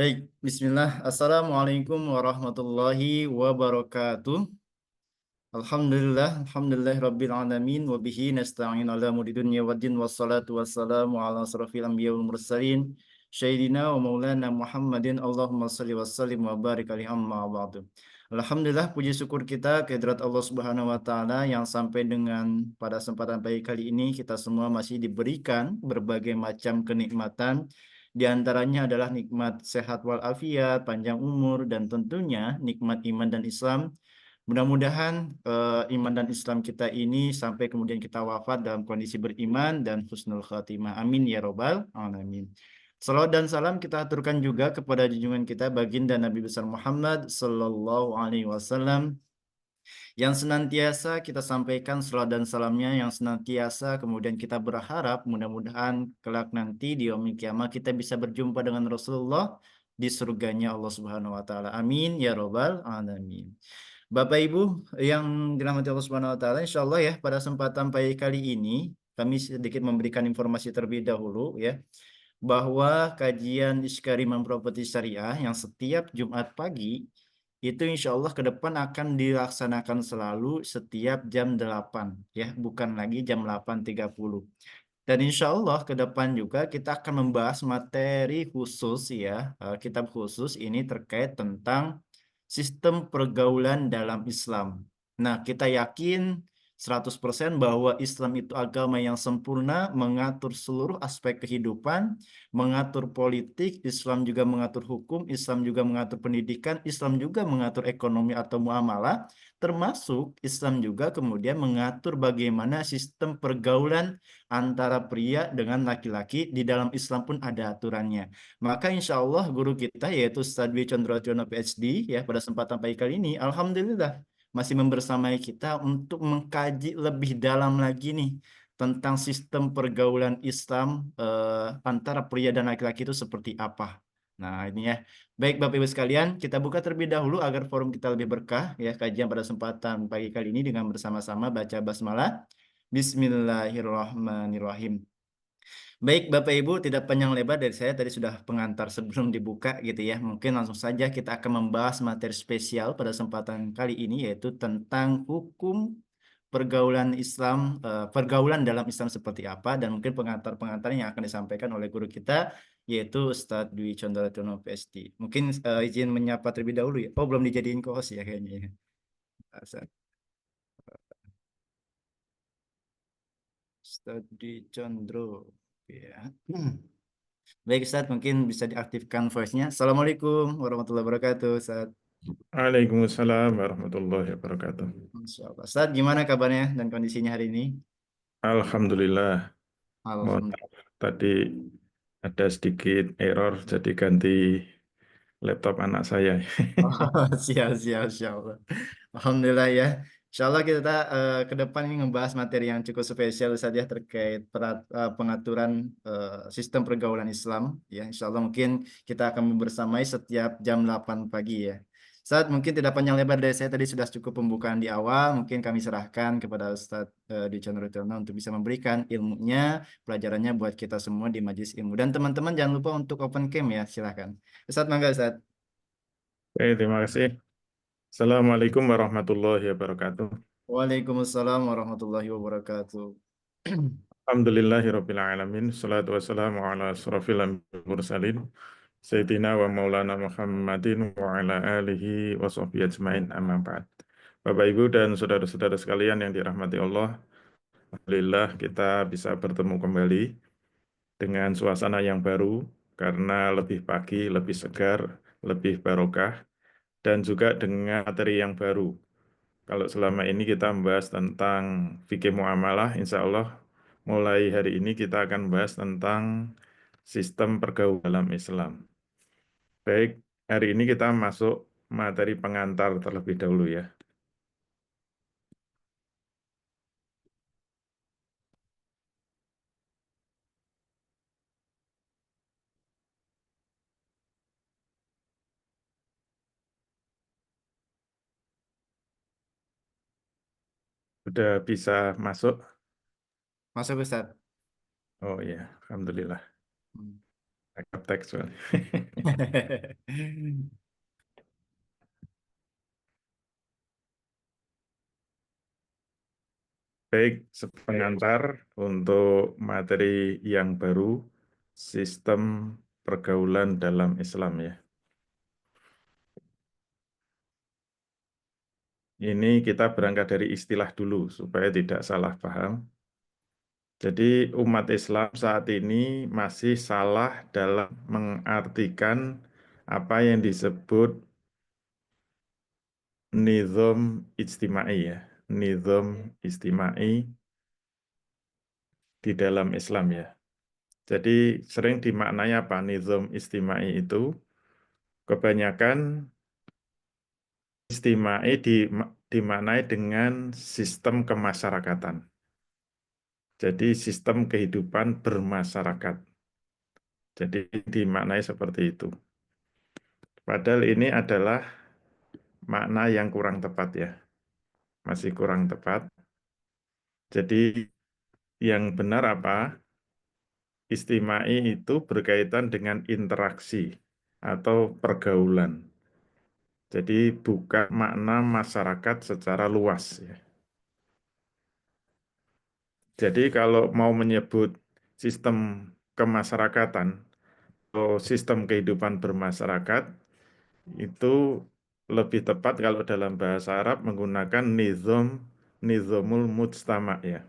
Baik, Bismillah. Assalamualaikum warahmatullahi wabarakatuh. Alhamdulillah Rabbil Alamin. Wabihi nasta'in ala mudi dunya waddin. Wassalatu wassalamu ala asrafil anbiya wal mursalin. Sayyidina wa maulana Muhammadin. Allahumma salli wa sallim wa barik alaihi amma ba'du. Alhamdulillah, puji syukur kita kehadirat Allah Subhanahu wa Ta'ala yang sampai dengan pada kesempatan pagi kali ini kita semua masih diberikan berbagai macam kenikmatan. Di antaranya adalah nikmat sehat walafiat, panjang umur, dan tentunya nikmat iman dan Islam. Mudah-mudahan iman dan Islam kita ini sampai kemudian kita wafat dalam kondisi beriman dan husnul khatimah. Amin ya robbal alamin. Salawat dan salam kita aturkan juga kepada junjungan kita baginda Nabi besar Muhammad sallallahu alaihi wasallam yang senantiasa kita sampaikan salawat dan salamnya, yang senantiasa kemudian kita berharap mudah-mudahan kelak nanti di yaumil kiamah kita bisa berjumpa dengan Rasulullah di surganya Allah Subhanahu wa taala. Amin ya robbal alamin. Bapak Ibu yang dirahmati Allah Subhanahu wa taala, insyaallah ya pada kesempatan pagi kali ini kami sedikit memberikan informasi terlebih dahulu ya bahwa kajian Iskariman Properti Syariah yang setiap Jumat pagi itu insya Allah ke depan akan dilaksanakan selalu setiap jam 8 ya, bukan lagi jam 8.30. Dan insya Allah ke depan juga kita akan membahas materi khusus ya, kitab khusus ini terkait tentang sistem pergaulan dalam Islam. Nah, kita yakin 100% bahwa Islam itu agama yang sempurna, mengatur seluruh aspek kehidupan, mengatur politik, Islam juga mengatur hukum, Islam juga mengatur pendidikan, Islam juga mengatur ekonomi atau muamalah, termasuk Islam juga kemudian mengatur bagaimana sistem pergaulan antara pria dengan laki-laki. Di dalam Islam pun ada aturannya. Maka insya Allah guru kita yaitu Ustadz Dwi Condrojono PhD ya pada kesempatan pagi kali ini, Alhamdulillah masih membersamai kita untuk mengkaji lebih dalam lagi nih tentang sistem pergaulan Islam antara pria dan laki-laki itu seperti apa. Nah ini ya. Baik Bapak Ibu sekalian, kita buka terlebih dahulu agar forum kita lebih berkah ya, kajian pada kesempatan pagi kali ini dengan bersama-sama baca basmalah. Bismillahirrahmanirrahim. Baik Bapak Ibu, tidak panjang lebar dari saya tadi sudah pengantar sebelum dibuka gitu ya. Mungkin langsung saja kita akan membahas materi spesial pada kesempatan kali ini yaitu tentang hukum pergaulan Islam, pergaulan dalam Islam seperti apa, dan mungkin pengantar-pengantar yang akan disampaikan oleh guru kita yaitu Ustadz Dwi Condorotono PhD. Mungkin izin menyapa terlebih dahulu ya. Oh, belum dijadiin co-host ya kayaknya ya. Ustadz Dwi Condro ya. Baik Ustadz, mungkin bisa diaktifkan voice-nya. Assalamualaikum warahmatullahi wabarakatuh Ustadz. Waalaikumsalam warahmatullahi wabarakatuh. Masya Allah. Ustadz, gimana kabarnya dan kondisinya hari ini? Alhamdulillah, mohon Alhamdulillah. maaf tadi ada sedikit error, jadi ganti laptop anak saya. Oh, siap, Insya Allah. Alhamdulillah ya. Insya Allah kita ke depan ini ngebahas materi yang cukup spesial saja terkait pengaturan sistem pergaulan Islam. Ya, Insya Allah mungkin kita akan bersamai setiap jam 8 pagi ya. Saat mungkin tidak panjang lebar dari saya tadi sudah cukup pembukaan di awal. Mungkin kami serahkan kepada Ustadz di Channel untuk bisa memberikan ilmunya, pelajarannya buat kita semua di Majelis Ilmu. Dan teman-teman jangan lupa untuk open cam ya, silahkan. Ustadz, mangga Ustadz. Oke, terima kasih. Assalamualaikum warahmatullahi wabarakatuh. Waalaikumsalam warahmatullahi wabarakatuh. Alhamdulillahirabbil alamin. Salatu wassalamu ala asrofil anbiya'i wal mursalin. Sayyidina wa maulana Muhammadin wa ala alihi wa sahbihi ajmain amma ba'd. Bapak Ibu dan saudara-saudara sekalian yang dirahmati Allah, alhamdulillah kita bisa bertemu kembali dengan suasana yang baru karena lebih pagi, lebih segar, lebih barokah, dan juga dengan materi yang baru. Kalau selama ini kita membahas tentang fikih muamalah, insya Allah mulai hari ini kita akan membahas tentang sistem pergaulan dalam Islam. Baik, hari ini kita masuk materi pengantar terlebih dahulu ya. Sudah bisa masuk? Masuk Ustadz. Oh ya, Alhamdulillah. Hmm. Backup teks. Baik, sepengantar untuk materi yang baru, sistem pergaulan dalam Islam ya. Ini kita berangkat dari istilah dulu supaya tidak salah paham. Jadi umat Islam saat ini masih salah dalam mengartikan apa yang disebut nizam ijtimai ya. Nizam ijtimai di dalam Islam ya. Jadi sering dimaknai apa? Nizam ijtimai itu kebanyakan ijtimai dimaknai dengan sistem kemasyarakatan. Jadi sistem kehidupan bermasyarakat. Jadi dimaknai seperti itu. Padahal ini adalah makna yang kurang tepat ya. Masih kurang tepat. Jadi yang benar apa? Istimai itu berkaitan dengan interaksi atau pergaulan. Jadi bukan makna masyarakat secara luas ya. Jadi kalau mau menyebut sistem kemasyarakatan atau sistem kehidupan bermasyarakat itu lebih tepat kalau dalam bahasa Arab menggunakan nizamul mujtama ya.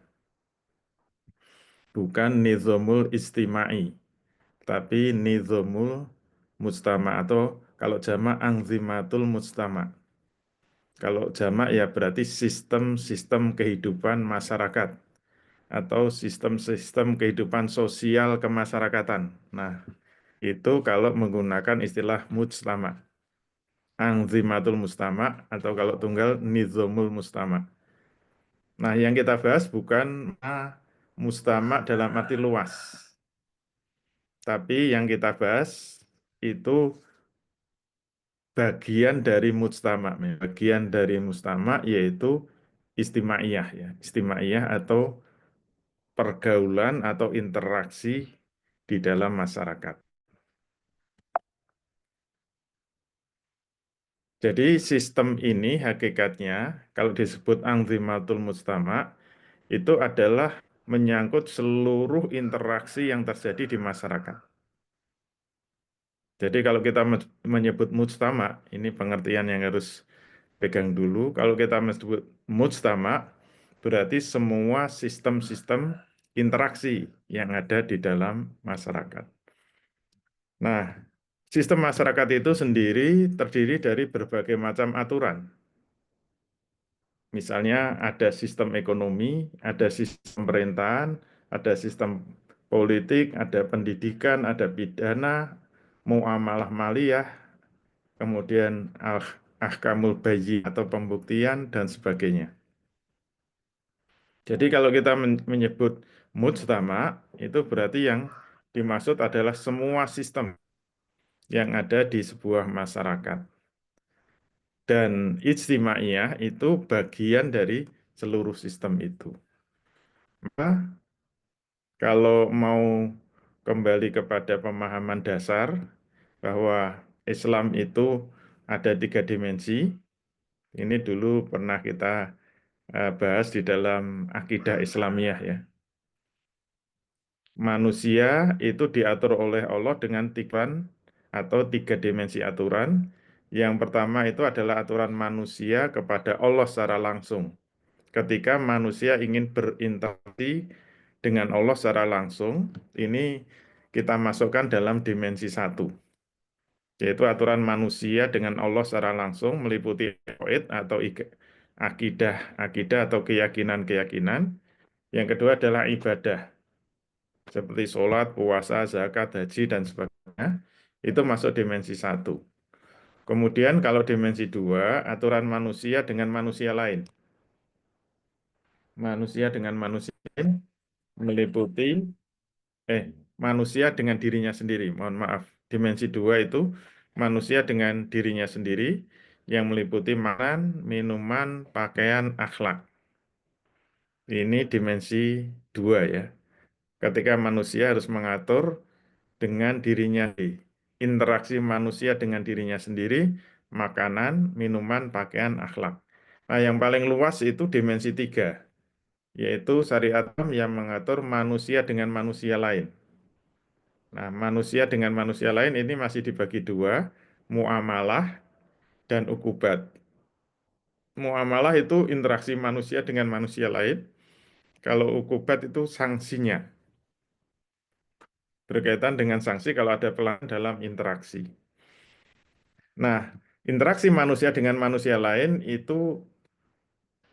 Bukan nizamul istimai, tapi nizamul mujtama atau kalau jamak anzimatul mujtama. Kalau jamak ya berarti sistem-sistem kehidupan masyarakat atau sistem-sistem kehidupan sosial kemasyarakatan. Nah, itu kalau menggunakan istilah mujtama, anzimatul mujtama atau kalau tunggal nizamul mujtama. Nah, yang kita bahas bukan mujtama dalam arti luas, tapi yang kita bahas itu bagian dari mujtama. Bagian dari mujtama yaitu istimaiyah ya, istimaiyah atau pergaulan atau interaksi di dalam masyarakat. Jadi sistem ini hakikatnya kalau disebut anzimatul mujtama itu adalah menyangkut seluruh interaksi yang terjadi di masyarakat. Jadi kalau kita menyebut mujtama, ini pengertian yang harus pegang dulu. Kalau kita menyebut mujtama, berarti semua sistem-sistem interaksi yang ada di dalam masyarakat. Nah, sistem masyarakat itu sendiri terdiri dari berbagai macam aturan. Misalnya ada sistem ekonomi, ada sistem pemerintahan, ada sistem politik, ada pendidikan, ada pidana, muamalah maliyah, kemudian ahkamul bayyi atau pembuktian, dan sebagainya. Jadi kalau kita menyebut mujtama, itu berarti yang dimaksud adalah semua sistem yang ada di sebuah masyarakat. Dan ijtimaiyah itu bagian dari seluruh sistem itu. Maka kalau mau kembali kepada pemahaman dasar bahwa Islam itu ada 3 dimensi, ini dulu pernah kita bahas di dalam akidah Islamiyah ya. Manusia itu diatur oleh Allah dengan atau 3 dimensi aturan. Yang pertama itu adalah aturan manusia kepada Allah secara langsung. Ketika manusia ingin berinteraksi dengan Allah secara langsung, ini kita masukkan dalam dimensi 1, yaitu aturan manusia dengan Allah secara langsung meliputi tauhid atau akidah atau keyakinan-keyakinan. Yang kedua adalah ibadah, seperti sholat, puasa, zakat, haji, dan sebagainya. Itu masuk dimensi 1. Kemudian kalau dimensi 2, aturan manusia dengan manusia lain. Manusia dengan manusia lain meliputi manusia dengan dirinya sendiri. Mohon maaf. Dimensi 2 itu manusia dengan dirinya sendiri yang meliputi makan, minuman, pakaian, akhlak. Ini dimensi 2 ya. Ketika manusia harus mengatur dengan dirinya sendiri. Interaksi manusia dengan dirinya sendiri, makanan, minuman, pakaian, akhlak. Nah, yang paling luas itu dimensi 3, yaitu syariat yang mengatur manusia dengan manusia lain. Nah, manusia dengan manusia lain ini masih dibagi 2, muamalah dan ukubat. Muamalah itu interaksi manusia dengan manusia lain. Kalau ukubat itu sanksinya, berkaitan dengan sanksi kalau ada pelanggaran dalam interaksi. Nah, interaksi manusia dengan manusia lain itu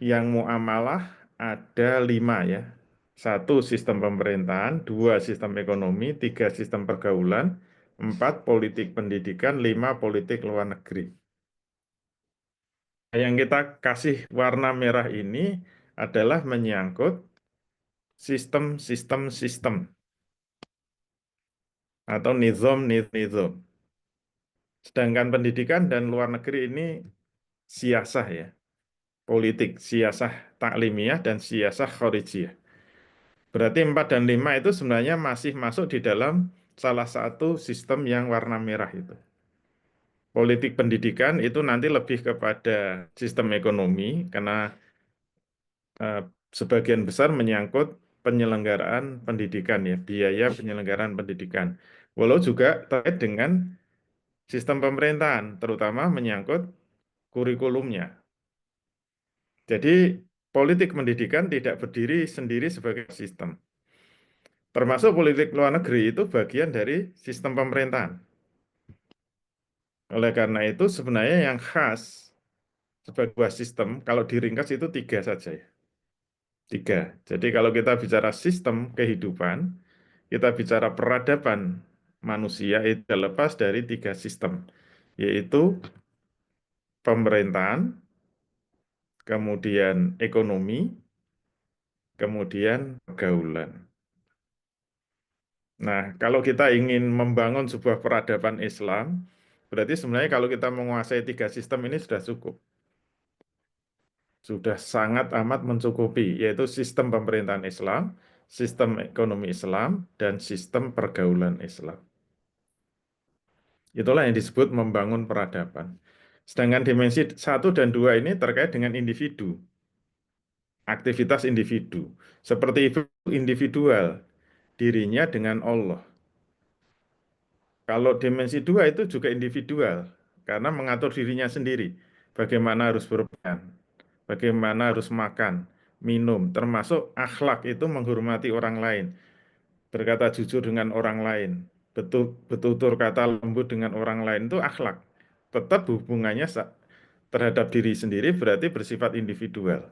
yang muamalah ada 5 ya. 1, sistem pemerintahan, 2, sistem ekonomi, 3, sistem pergaulan, 4, politik pendidikan, 5, politik luar negeri. Yang kita kasih warna merah ini adalah menyangkut sistem atau nizam. Sedangkan pendidikan dan luar negeri ini siasah ya, politik, siasah taklimiyah dan siasah kharijiyah. Berarti 4 dan 5 itu sebenarnya masih masuk di dalam salah satu sistem yang warna merah itu. Politik pendidikan itu nanti lebih kepada sistem ekonomi karena eh, sebagian besar menyangkut penyelenggaraan pendidikan ya, biaya penyelenggaraan pendidikan. Walau juga terkait dengan sistem pemerintahan, terutama menyangkut kurikulumnya. Jadi politik pendidikan tidak berdiri sendiri sebagai sistem. Termasuk politik luar negeri itu bagian dari sistem pemerintahan. Oleh karena itu sebenarnya yang khas sebagai sebuah sistem, kalau diringkas itu 3 saja ya. 3. Jadi kalau kita bicara sistem kehidupan, kita bicara peradaban manusia itu lepas dari 3 sistem, yaitu pemerintahan, kemudian ekonomi, kemudian pergaulan. Nah, kalau kita ingin membangun sebuah peradaban Islam, berarti sebenarnya kalau kita menguasai 3 sistem ini sudah cukup. Sudah sangat amat mencukupi, yaitu sistem pemerintahan Islam, sistem ekonomi Islam, dan sistem pergaulan Islam. Itulah yang disebut membangun peradaban. Sedangkan dimensi 1 dan 2 ini terkait dengan individu, aktivitas individu. Seperti itu individual, dirinya dengan Allah. Kalau dimensi 2 itu juga individual, karena mengatur dirinya sendiri. Bagaimana harus berpakaian, bagaimana harus makan, minum, termasuk akhlak itu menghormati orang lain, berkata jujur dengan orang lain, bertutur kata lembut dengan orang lain itu akhlak. Tetap hubungannya terhadap diri sendiri berarti bersifat individual.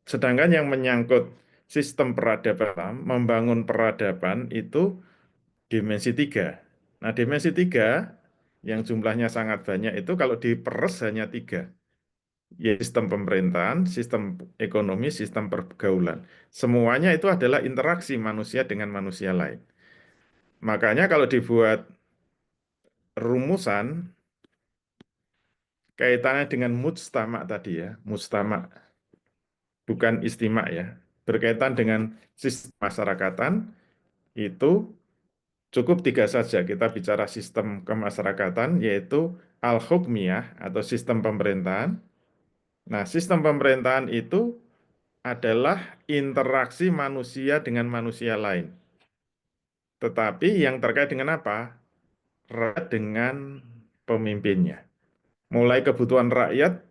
Sedangkan yang menyangkut sistem peradaban, membangun peradaban itu dimensi 3. Nah, dimensi 3 yang jumlahnya sangat banyak itu kalau diperes hanya 3. Ya, sistem pemerintahan, sistem ekonomi, sistem pergaulan. Semuanya itu adalah interaksi manusia dengan manusia lain. Makanya kalau dibuat rumusan kaitannya dengan mujtama tadi ya, mujtama bukan istimak ya, berkaitan dengan sistem masyarakatan itu cukup 3 saja. Kita bicara sistem kemasyarakatan yaitu al-hukmiyah atau sistem pemerintahan. Nah, sistem pemerintahan itu adalah interaksi manusia dengan manusia lain. Tetapi yang terkait dengan apa? Rakyat dengan pemimpinnya. Mulai kebutuhan rakyat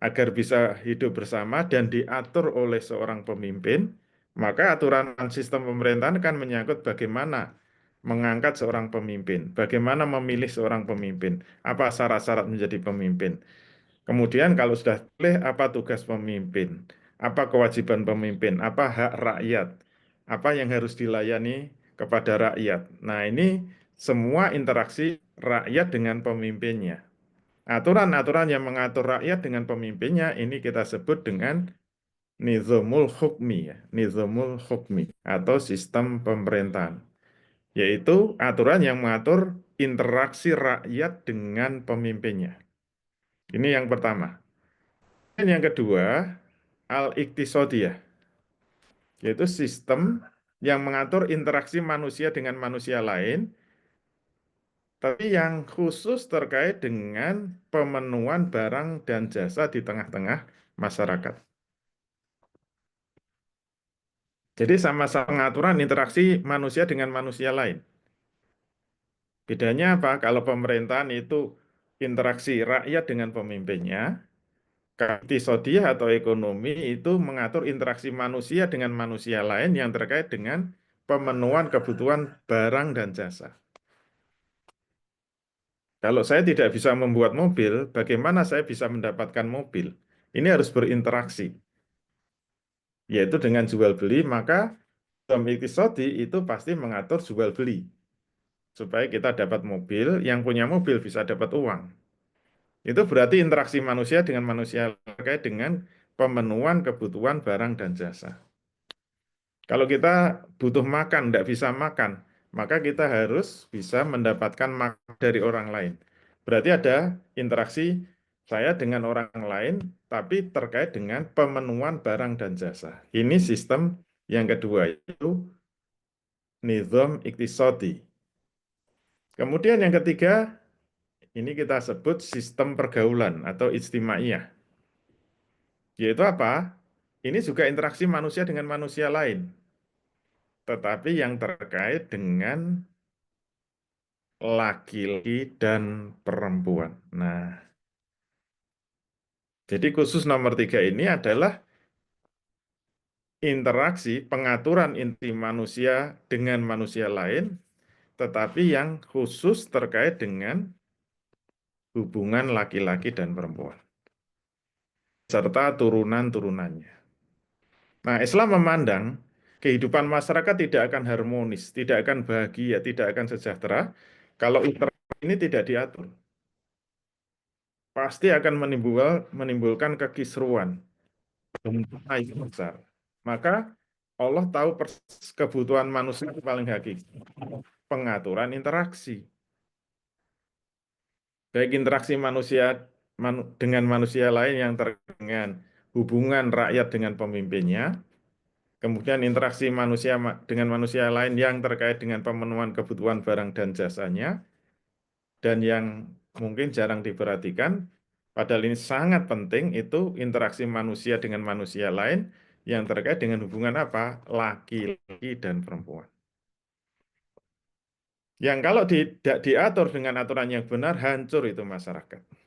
agar bisa hidup bersama dan diatur oleh seorang pemimpin, maka aturan sistem pemerintahan kan menyangkut bagaimana mengangkat seorang pemimpin, bagaimana memilih seorang pemimpin, apa syarat-syarat menjadi pemimpin. Kemudian kalau sudah pilih, apa tugas pemimpin, apa kewajiban pemimpin, apa hak rakyat, apa yang harus dilayani kepada rakyat. Nah, ini semua interaksi rakyat dengan pemimpinnya. Aturan-aturan yang mengatur rakyat dengan pemimpinnya ini kita sebut dengan nizamul hukmi ya, nizamul hukmi atau sistem pemerintahan, yaitu aturan yang mengatur interaksi rakyat dengan pemimpinnya. Ini yang pertama. Dan yang kedua, al-iktisodiyah, yaitu sistem yang mengatur interaksi manusia dengan manusia lain Tapi yang khusus terkait dengan pemenuhan barang dan jasa di tengah-tengah masyarakat. Jadi sama-sama pengaturan interaksi manusia dengan manusia lain. Bedanya apa? Kalau pemerintahan itu interaksi rakyat dengan pemimpinnya, iktisodiyah atau ekonomi itu mengatur interaksi manusia dengan manusia lain yang terkait dengan pemenuhan kebutuhan barang dan jasa. Kalau saya tidak bisa membuat mobil, bagaimana saya bisa mendapatkan mobil? Ini harus berinteraksi, yaitu dengan jual beli, maka dalam iktisadi itu pasti mengatur jual beli, supaya kita dapat mobil, yang punya mobil bisa dapat uang. Itu berarti interaksi manusia dengan manusia terkait dengan pemenuhan kebutuhan barang dan jasa. Kalau kita butuh makan, tidak bisa makan, maka kita harus bisa mendapatkan makan dari orang lain. Berarti ada interaksi saya dengan orang lain, tapi terkait dengan pemenuhan barang dan jasa. Ini sistem yang kedua, yaitu nizam iktisadi. Kemudian yang ketiga, ini kita sebut sistem pergaulan atau ijtimaiyah. Yaitu apa? Ini juga interaksi manusia dengan manusia lain, tetapi yang terkait dengan laki-laki dan perempuan. Nah, jadi khusus nomor 3 ini adalah interaksi pengaturan inti manusia dengan manusia lain, tetapi yang khusus terkait dengan hubungan laki-laki dan perempuan, serta turunan-turunannya. Nah, Islam memandang kehidupan masyarakat tidak akan harmonis, tidak akan bahagia, tidak akan sejahtera kalau interaksi ini tidak diatur. Pasti akan menimbulkan kekisruan, gempa yang besar. Maka Allah tahu persis kebutuhan manusia yang paling hakiki, pengaturan interaksi. Baik interaksi manusia dengan manusia lain yang terkait dengan hubungan rakyat dengan pemimpinnya, kemudian interaksi manusia dengan manusia lain yang terkait dengan pemenuhan kebutuhan barang dan jasanya, dan yang mungkin jarang diperhatikan, padahal ini sangat penting, itu interaksi manusia dengan manusia lain yang terkait dengan hubungan apa? Laki-laki dan perempuan. Yang kalau tidak diatur dengan aturan yang benar, hancur itu masyarakat.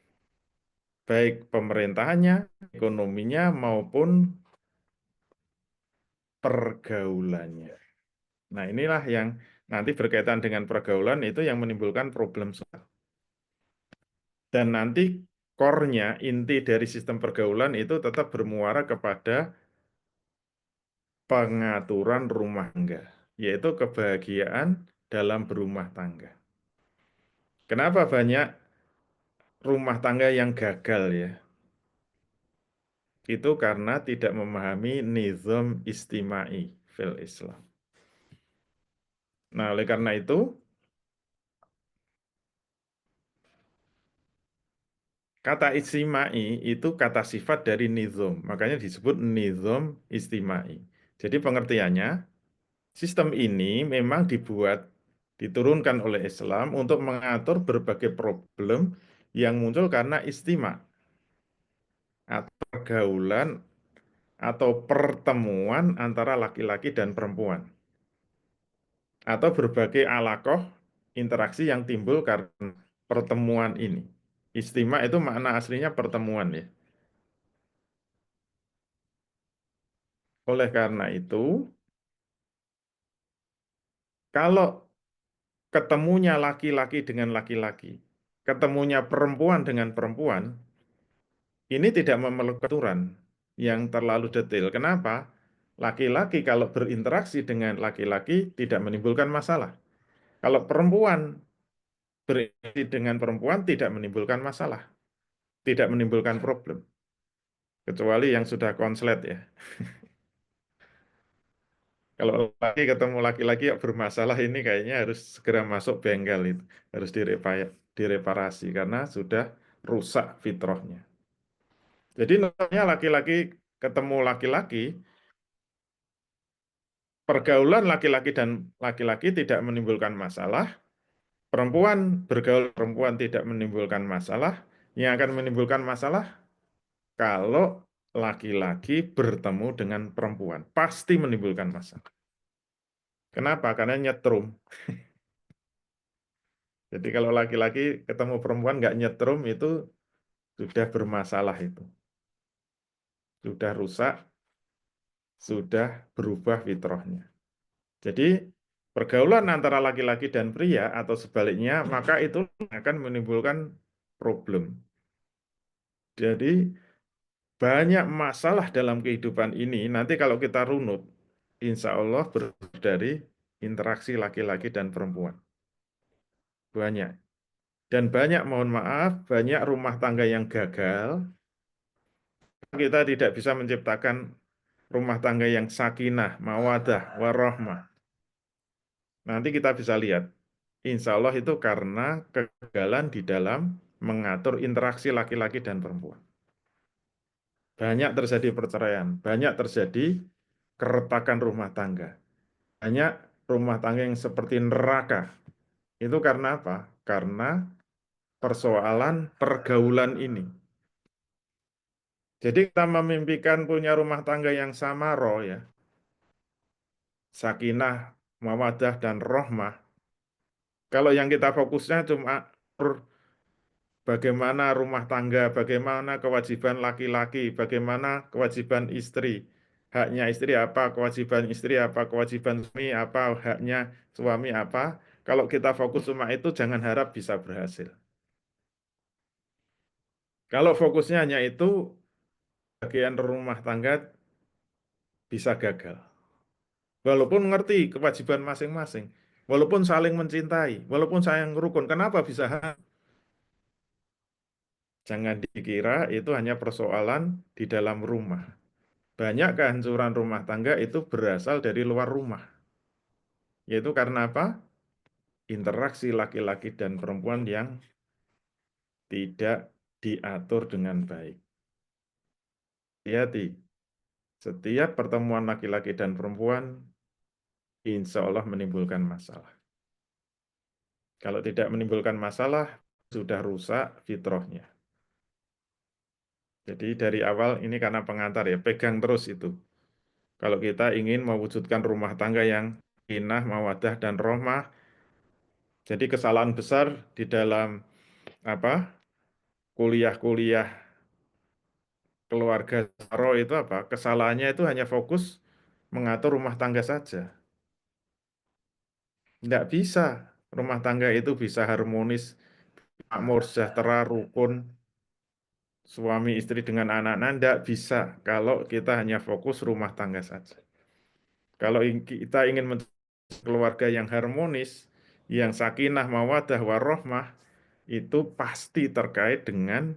Baik pemerintahannya, ekonominya, maupun pergaulannya. Nah, inilah yang nanti berkaitan dengan pergaulan itu yang menimbulkan problem sosial. Dan nanti core-nya, inti dari sistem pergaulan itu tetap bermuara kepada pengaturan rumah tangga, yaitu kebahagiaan dalam berumah tangga. Kenapa banyak rumah tangga yang gagal ya? Itu karena tidak memahami nizam istimai fil Islam. Nah, oleh karena itu, kata istimai itu kata sifat dari nizam, makanya disebut nizam istimai. Jadi pengertiannya, sistem ini memang diturunkan oleh Islam untuk mengatur berbagai problem yang muncul karena istima atau pergaulan atau pertemuan antara laki-laki dan perempuan, atau berbagai alakoh interaksi yang timbul karena pertemuan ini. Istima itu makna aslinya pertemuan ya. Oleh karena itu, kalau ketemunya laki-laki dengan laki-laki, ketemunya perempuan dengan perempuan, ini tidak memerlukan aturan yang terlalu detail. Kenapa? Laki-laki kalau berinteraksi dengan laki-laki tidak menimbulkan masalah. Kalau perempuan berinteraksi dengan perempuan tidak menimbulkan masalah, tidak menimbulkan problem. Kecuali yang sudah konslet ya. Kalau laki ketemu laki-laki yang bermasalah ini kayaknya harus segera masuk bengkel itu, harus direparasi karena sudah rusak fitrahnya. Jadi namanya laki-laki ketemu laki-laki, pergaulan laki-laki dan laki-laki tidak menimbulkan masalah, perempuan bergaul perempuan tidak menimbulkan masalah, yang akan menimbulkan masalah kalau laki-laki bertemu dengan perempuan, pasti menimbulkan masalah. Kenapa? Karena nyetrum. Jadi kalau laki-laki ketemu perempuan nggak nyetrum itu sudah bermasalah itu. Sudah rusak, sudah berubah fitrahnya. Jadi pergaulan antara laki-laki dan pria atau sebaliknya, maka itu akan menimbulkan problem. Jadi banyak masalah dalam kehidupan ini, nanti kalau kita runut, insya Allah dari interaksi laki-laki dan perempuan. Banyak. Dan banyak, mohon maaf, banyak rumah tangga yang gagal. Kita tidak bisa menciptakan rumah tangga yang sakinah, mawadah, warahmah. Nanti kita bisa lihat. Insya Allah itu karena kegagalan di dalam mengatur interaksi laki-laki dan perempuan. Banyak terjadi perceraian, banyak terjadi keretakan rumah tangga. Banyak rumah tangga yang seperti neraka. Itu karena apa? Karena persoalan pergaulan ini. Jadi kita memimpikan punya rumah tangga yang samaro ya, sakinah, mawadah, dan rohmah. Kalau yang kita fokusnya cuma bagaimana rumah tangga, bagaimana kewajiban laki-laki, bagaimana kewajiban istri, haknya istri apa, kewajiban istri apa, kewajiban suami apa, haknya suami apa. Kalau kita fokus cuma itu, jangan harap bisa berhasil. Kalau fokusnya hanya itu, bagian rumah tangga bisa gagal. Walaupun ngerti kewajiban masing-masing, walaupun saling mencintai, walaupun sayang rukun, kenapa bisa? Jangan dikira itu hanya persoalan di dalam rumah. Banyak kehancuran rumah tangga itu berasal dari luar rumah. Yaitu karena apa? Interaksi laki-laki dan perempuan yang tidak diatur dengan baik. Hati-hati, setiap pertemuan laki-laki dan perempuan insya Allah menimbulkan masalah. Kalau tidak menimbulkan masalah, sudah rusak fitrahnya. Jadi dari awal ini karena pengantar ya, pegang terus itu. Kalau kita ingin mewujudkan rumah tangga yang inah, mawadah, dan rohmah, jadi kesalahan besar di dalam apa kuliah-kuliah keluarga Saro itu apa? Kesalahannya itu hanya fokus mengatur rumah tangga saja. Tidak bisa rumah tangga itu bisa harmonis, makmur, sejahtera, rukun, suami istri dengan anak-anak. Tidak bisa kalau kita hanya fokus rumah tangga saja. Kalau kita ingin keluarga yang harmonis, yang sakinah, mawadah, warohmah, itu pasti terkait dengan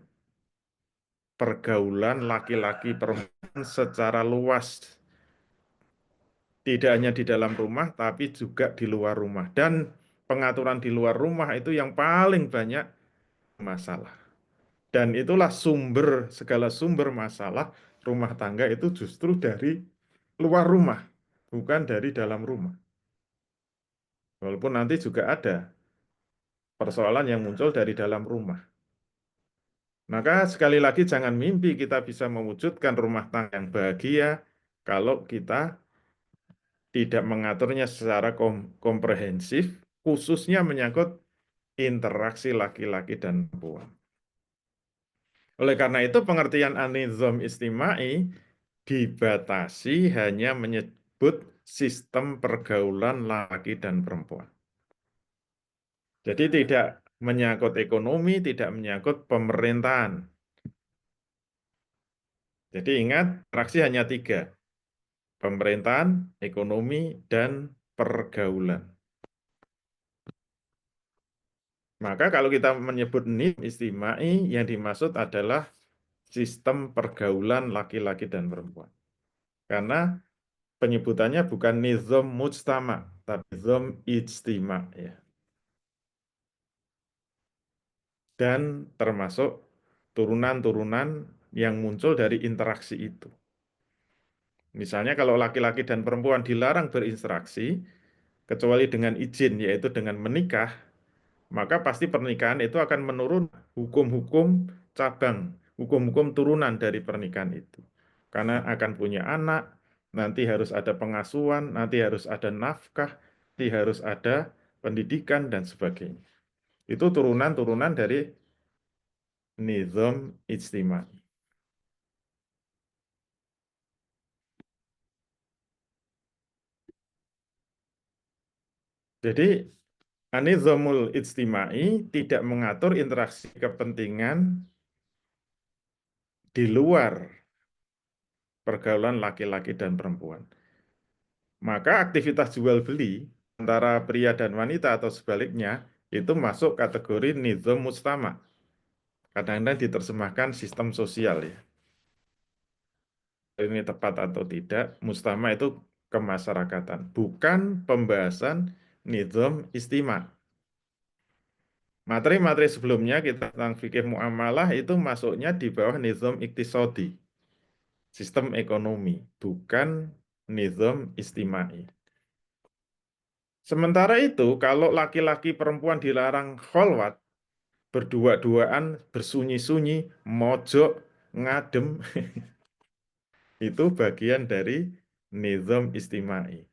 pergaulan laki-laki perempuan secara luas. Tidak hanya di dalam rumah, tapi juga di luar rumah. Dan pengaturan di luar rumah itu yang paling banyak masalah. Dan itulah segala sumber masalah rumah tangga itu justru dari luar rumah, bukan dari dalam rumah. Walaupun nanti juga ada persoalan yang muncul dari dalam rumah. Maka sekali lagi jangan mimpi kita bisa mewujudkan rumah tangga yang bahagia kalau kita tidak mengaturnya secara komprehensif, khususnya menyangkut interaksi laki-laki dan perempuan. Oleh karena itu pengertian an-nizam istimai dibatasi hanya menyebut sistem pergaulan laki dan perempuan. Jadi tidak menyangkut ekonomi, tidak menyangkut pemerintahan. Jadi ingat, interaksi hanya tiga. Pemerintahan, ekonomi, dan pergaulan. Maka kalau kita menyebut nizam istimai, yang dimaksud adalah sistem pergaulan laki-laki dan perempuan. Karena penyebutannya bukan nizam mujtama, tapi nizam ijtima. Ya. Dan termasuk turunan-turunan yang muncul dari interaksi itu. Misalnya kalau laki-laki dan perempuan dilarang berinteraksi, kecuali dengan izin, yaitu dengan menikah, maka pasti pernikahan itu akan menurun hukum-hukum cabang, hukum-hukum turunan dari pernikahan itu. Karena akan punya anak, nanti harus ada pengasuhan, nanti harus ada nafkah, nanti harus ada pendidikan, dan sebagainya. Itu turunan-turunan dari nizam ijtimai. Jadi, anizamul ijtimai tidak mengatur interaksi kepentingan di luar pergaulan laki-laki dan perempuan. Maka aktivitas jual beli antara pria dan wanita atau sebaliknya itu masuk kategori nizam mujtama. Kadang-kadang diterjemahkan sistem sosial ya. Ini tepat atau tidak, mujtama itu kemasyarakatan, bukan pembahasan nizam istima. Materi-materi sebelumnya kita tentang fikih muamalah itu masuknya di bawah nizam iktisodi, sistem ekonomi, bukan nizam istimai. Sementara itu, kalau laki-laki perempuan dilarang kholwat, berdua-duaan, bersunyi-sunyi, mojok, ngadem, itu bagian dari nizam istimai.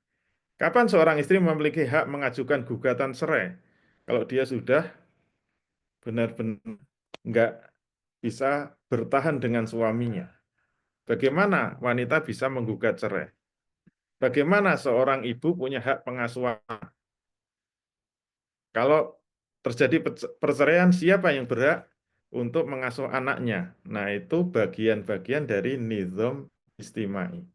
Kapan seorang istri memiliki hak mengajukan gugatan cerai? Kalau dia sudah benar-benar nggak bisa bertahan dengan suaminya. Bagaimana wanita bisa menggugat cerai? Bagaimana seorang ibu punya hak pengasuhan? Kalau terjadi perceraian, siapa yang berhak untuk mengasuh anaknya? Nah, itu bagian-bagian dari nizam istimai.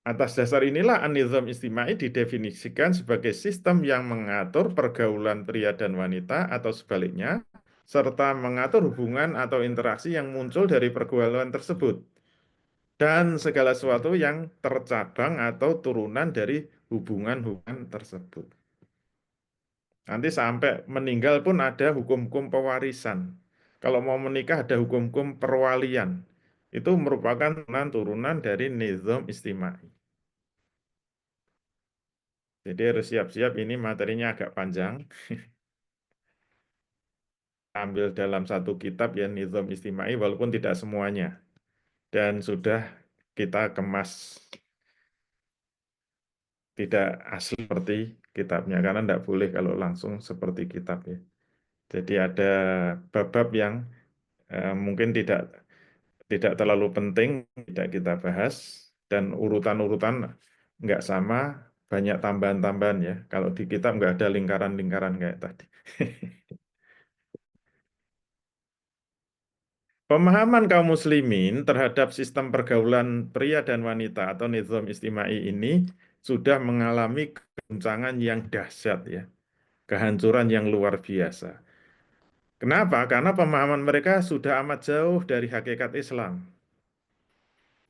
Atas dasar inilah an-nizam istimai didefinisikan sebagai sistem yang mengatur pergaulan pria dan wanita atau sebaliknya, serta mengatur hubungan atau interaksi yang muncul dari pergaulan tersebut, dan segala sesuatu yang tercabang atau turunan dari hubungan-hubungan tersebut. Nanti sampai meninggal pun ada hukum-hukum pewarisan. Kalau mau menikah ada hukum-hukum perwalian. Itu merupakan turunan dari nizam istimai. Jadi harus siap-siap, ini materinya agak panjang. Ambil dalam satu kitab ya nizam istimai walaupun tidak semuanya. Dan sudah kita kemas tidak asli seperti kitabnya. Karena tidak boleh kalau langsung seperti kitab ya. Jadi ada bab-bab yang mungkin tidak terlalu penting, tidak kita bahas, dan urutan-urutan nggak sama, banyak tambahan-tambahan ya. Kalau di kitab nggak ada lingkaran-lingkaran kayak tadi. Pemahaman kaum muslimin terhadap sistem pergaulan pria dan wanita atau nizam istimai ini sudah mengalami guncangan yang dahsyat ya, kehancuran yang luar biasa. Kenapa? Karena pemahaman mereka sudah amat jauh dari hakikat Islam.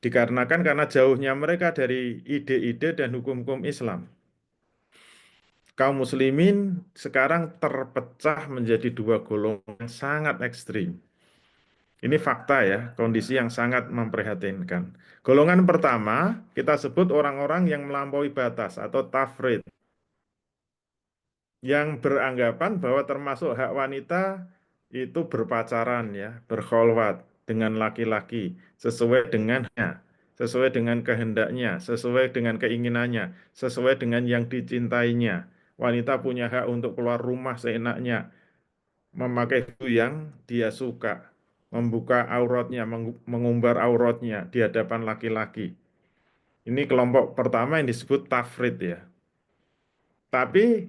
Dikarenakan karena jauhnya mereka dari ide-ide dan hukum-hukum Islam. Kaum muslimin sekarang terpecah menjadi dua golongan yang sangat ekstrim. Ini fakta ya, kondisi yang sangat memprihatinkan. Golongan pertama, kita sebut orang-orang yang melampaui batas atau tafrid, yang beranggapan bahwa termasuk hak wanita itu berpacaran ya, berkholwat dengan laki-laki sesuai dengan kehendaknya, sesuai dengan keinginannya, sesuai dengan yang dicintainya. Wanita punya hak untuk keluar rumah seenaknya, memakai baju yang dia suka, membuka auratnya, mengumbar auratnya di hadapan laki-laki. Ini kelompok pertama yang disebut tafrid ya. Tapi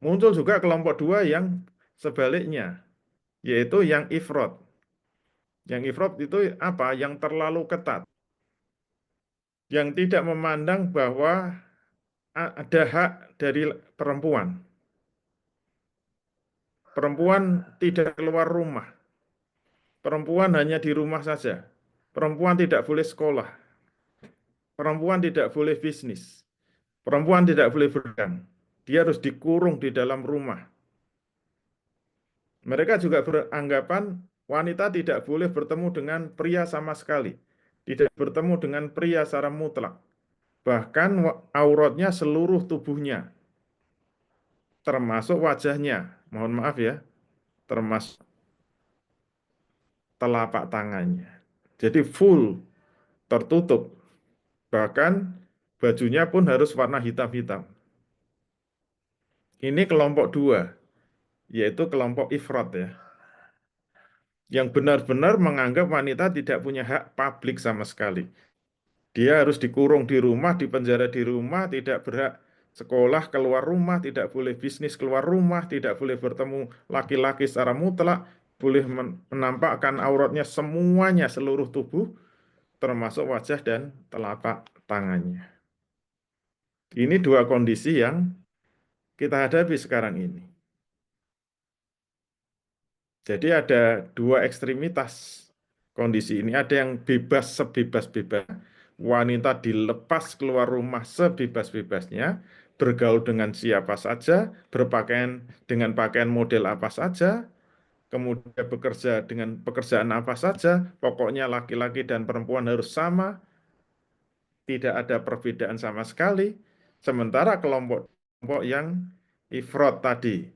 muncul juga kelompok dua yang sebaliknya, yaitu yang ifrod. Yang ifrod itu apa? Yang terlalu ketat, yang tidak memandang bahwa ada hak dari perempuan. Perempuan tidak keluar rumah. Perempuan hanya di rumah saja. Perempuan tidak boleh sekolah. Perempuan tidak boleh bisnis. Perempuan tidak boleh berdagang. Dia harus dikurung di dalam rumah. Mereka juga beranggapan wanita tidak boleh bertemu dengan pria sama sekali. Tidak bertemu dengan pria secara mutlak. Bahkan auratnya seluruh tubuhnya. termasuk wajahnya. Mohon maaf ya, termasuk telapak tangannya. Jadi full tertutup. Bahkan bajunya pun harus warna hitam-hitam. Ini kelompok dua, yaitu kelompok ifrat ya. Yang benar-benar menganggap wanita tidak punya hak publik sama sekali. Dia harus dikurung di rumah, dipenjara di rumah, tidak berhak sekolah keluar rumah, tidak boleh bisnis keluar rumah, tidak boleh bertemu laki-laki secara mutlak, boleh menampakkan auratnya semuanya, seluruh tubuh, termasuk wajah dan telapak tangannya. Ini dua kondisi yang kita hadapi sekarang ini. Jadi ada dua ekstremitas kondisi ini. Ada yang bebas sebebas-bebas, wanita dilepas keluar rumah sebebas-bebasnya, bergaul dengan siapa saja, berpakaian dengan pakaian model apa saja, kemudian bekerja dengan pekerjaan apa saja, pokoknya laki-laki dan perempuan harus sama, tidak ada perbedaan sama sekali. Sementara kelompok yang ifrat tadi,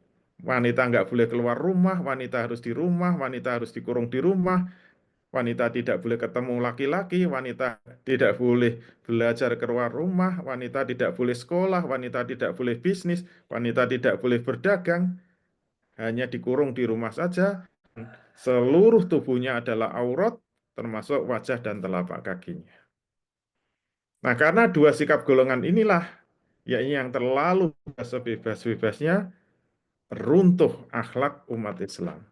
wanita nggak boleh keluar rumah, wanita harus di rumah, wanita harus dikurung di rumah, wanita tidak boleh ketemu laki-laki, wanita tidak boleh belajar keluar rumah, wanita tidak boleh sekolah, wanita tidak boleh bisnis, wanita tidak boleh berdagang, hanya dikurung di rumah saja. Seluruh tubuhnya adalah aurat, termasuk wajah dan telapak kakinya. Nah, karena dua sikap golongan inilah, yakni yang terlalu sebebas-bebasnya, runtuh akhlak umat Islam.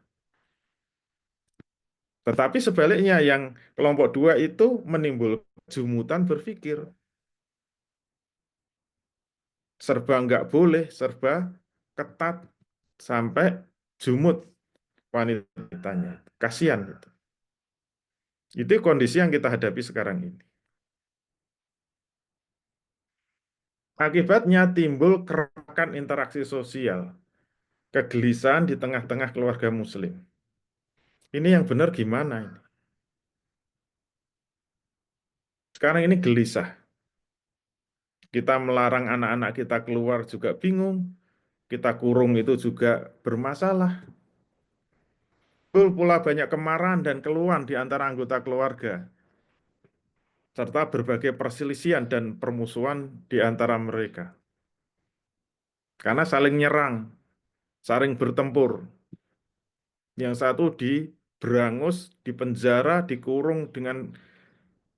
Tetapi sebaliknya, yang kelompok dua itu menimbulkan jumutan berpikir. Serba nggak boleh, serba ketat, sampai jumut wanitanya. Kasihan itu. Itu kondisi yang kita hadapi sekarang ini. Akibatnya timbul keretakan interaksi sosial, kegelisahan di tengah-tengah keluarga muslim. Ini yang benar gimana ini? Sekarang ini gelisah. Kita melarang anak-anak kita keluar juga bingung. Kita kurung itu juga bermasalah. Betul pula banyak kemarahan dan keluhan di antara anggota keluarga, serta berbagai perselisihan dan permusuhan di antara mereka. Karena saling nyerang, saling bertempur. Yang satu diberangus, dipenjara, dikurung dengan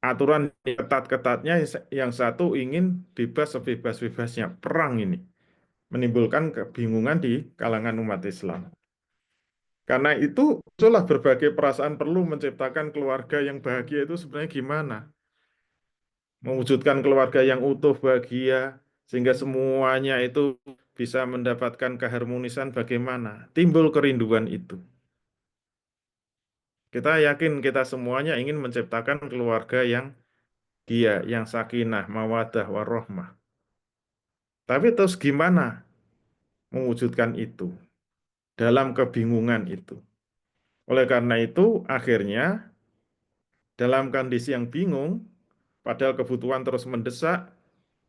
aturan ketat-ketatnya, yang satu ingin bebas sebebas-bebasnya. Perang ini menimbulkan kebingungan di kalangan umat Islam. Karena itu, itulah berbagai perasaan perlu menciptakan keluarga yang bahagia itu sebenarnya gimana? Mewujudkan keluarga yang utuh, bahagia, sehingga semuanya itu bisa mendapatkan keharmonisan bagaimana? Timbul kerinduan itu. Kita yakin kita semuanya ingin menciptakan keluarga yang dia, yang sakinah, mawadah, warohmah. Tapi terus gimana mewujudkan itu dalam kebingungan itu? Oleh karena itu, akhirnya dalam kondisi yang bingung, padahal kebutuhan terus mendesak,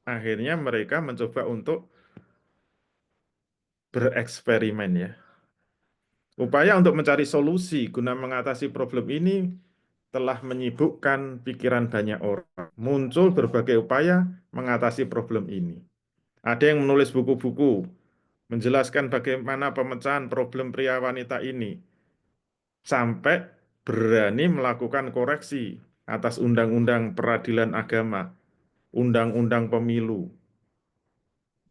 akhirnya mereka mencoba untuk bereksperimen ya. Upaya untuk mencari solusi guna mengatasi problem ini telah menyibukkan pikiran banyak orang. Muncul berbagai upaya mengatasi problem ini. Ada yang menulis buku-buku menjelaskan bagaimana pemecahan problem pria wanita ini, sampai berani melakukan koreksi atas undang-undang peradilan agama, undang-undang pemilu,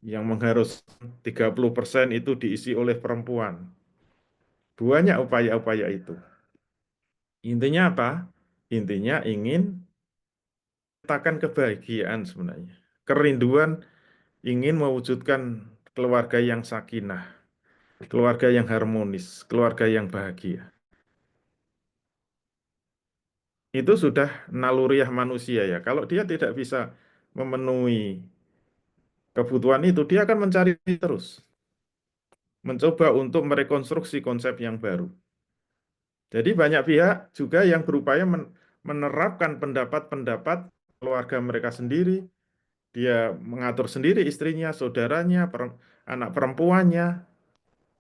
yang mengharuskan 30% itu diisi oleh perempuan. Banyak upaya-upaya itu. Intinya apa? Intinya ingin menciptakan kebahagiaan sebenarnya. Kerinduan ingin mewujudkan keluarga yang sakinah, keluarga yang harmonis, keluarga yang bahagia. Itu sudah naluriah manusia ya. Kalau dia tidak bisa memenuhi kebutuhan itu, dia akan mencari terus. Mencoba untuk merekonstruksi konsep yang baru. Jadi banyak pihak juga yang berupaya menerapkan pendapat-pendapat keluarga mereka sendiri. Dia mengatur sendiri istrinya, saudaranya, anak perempuannya,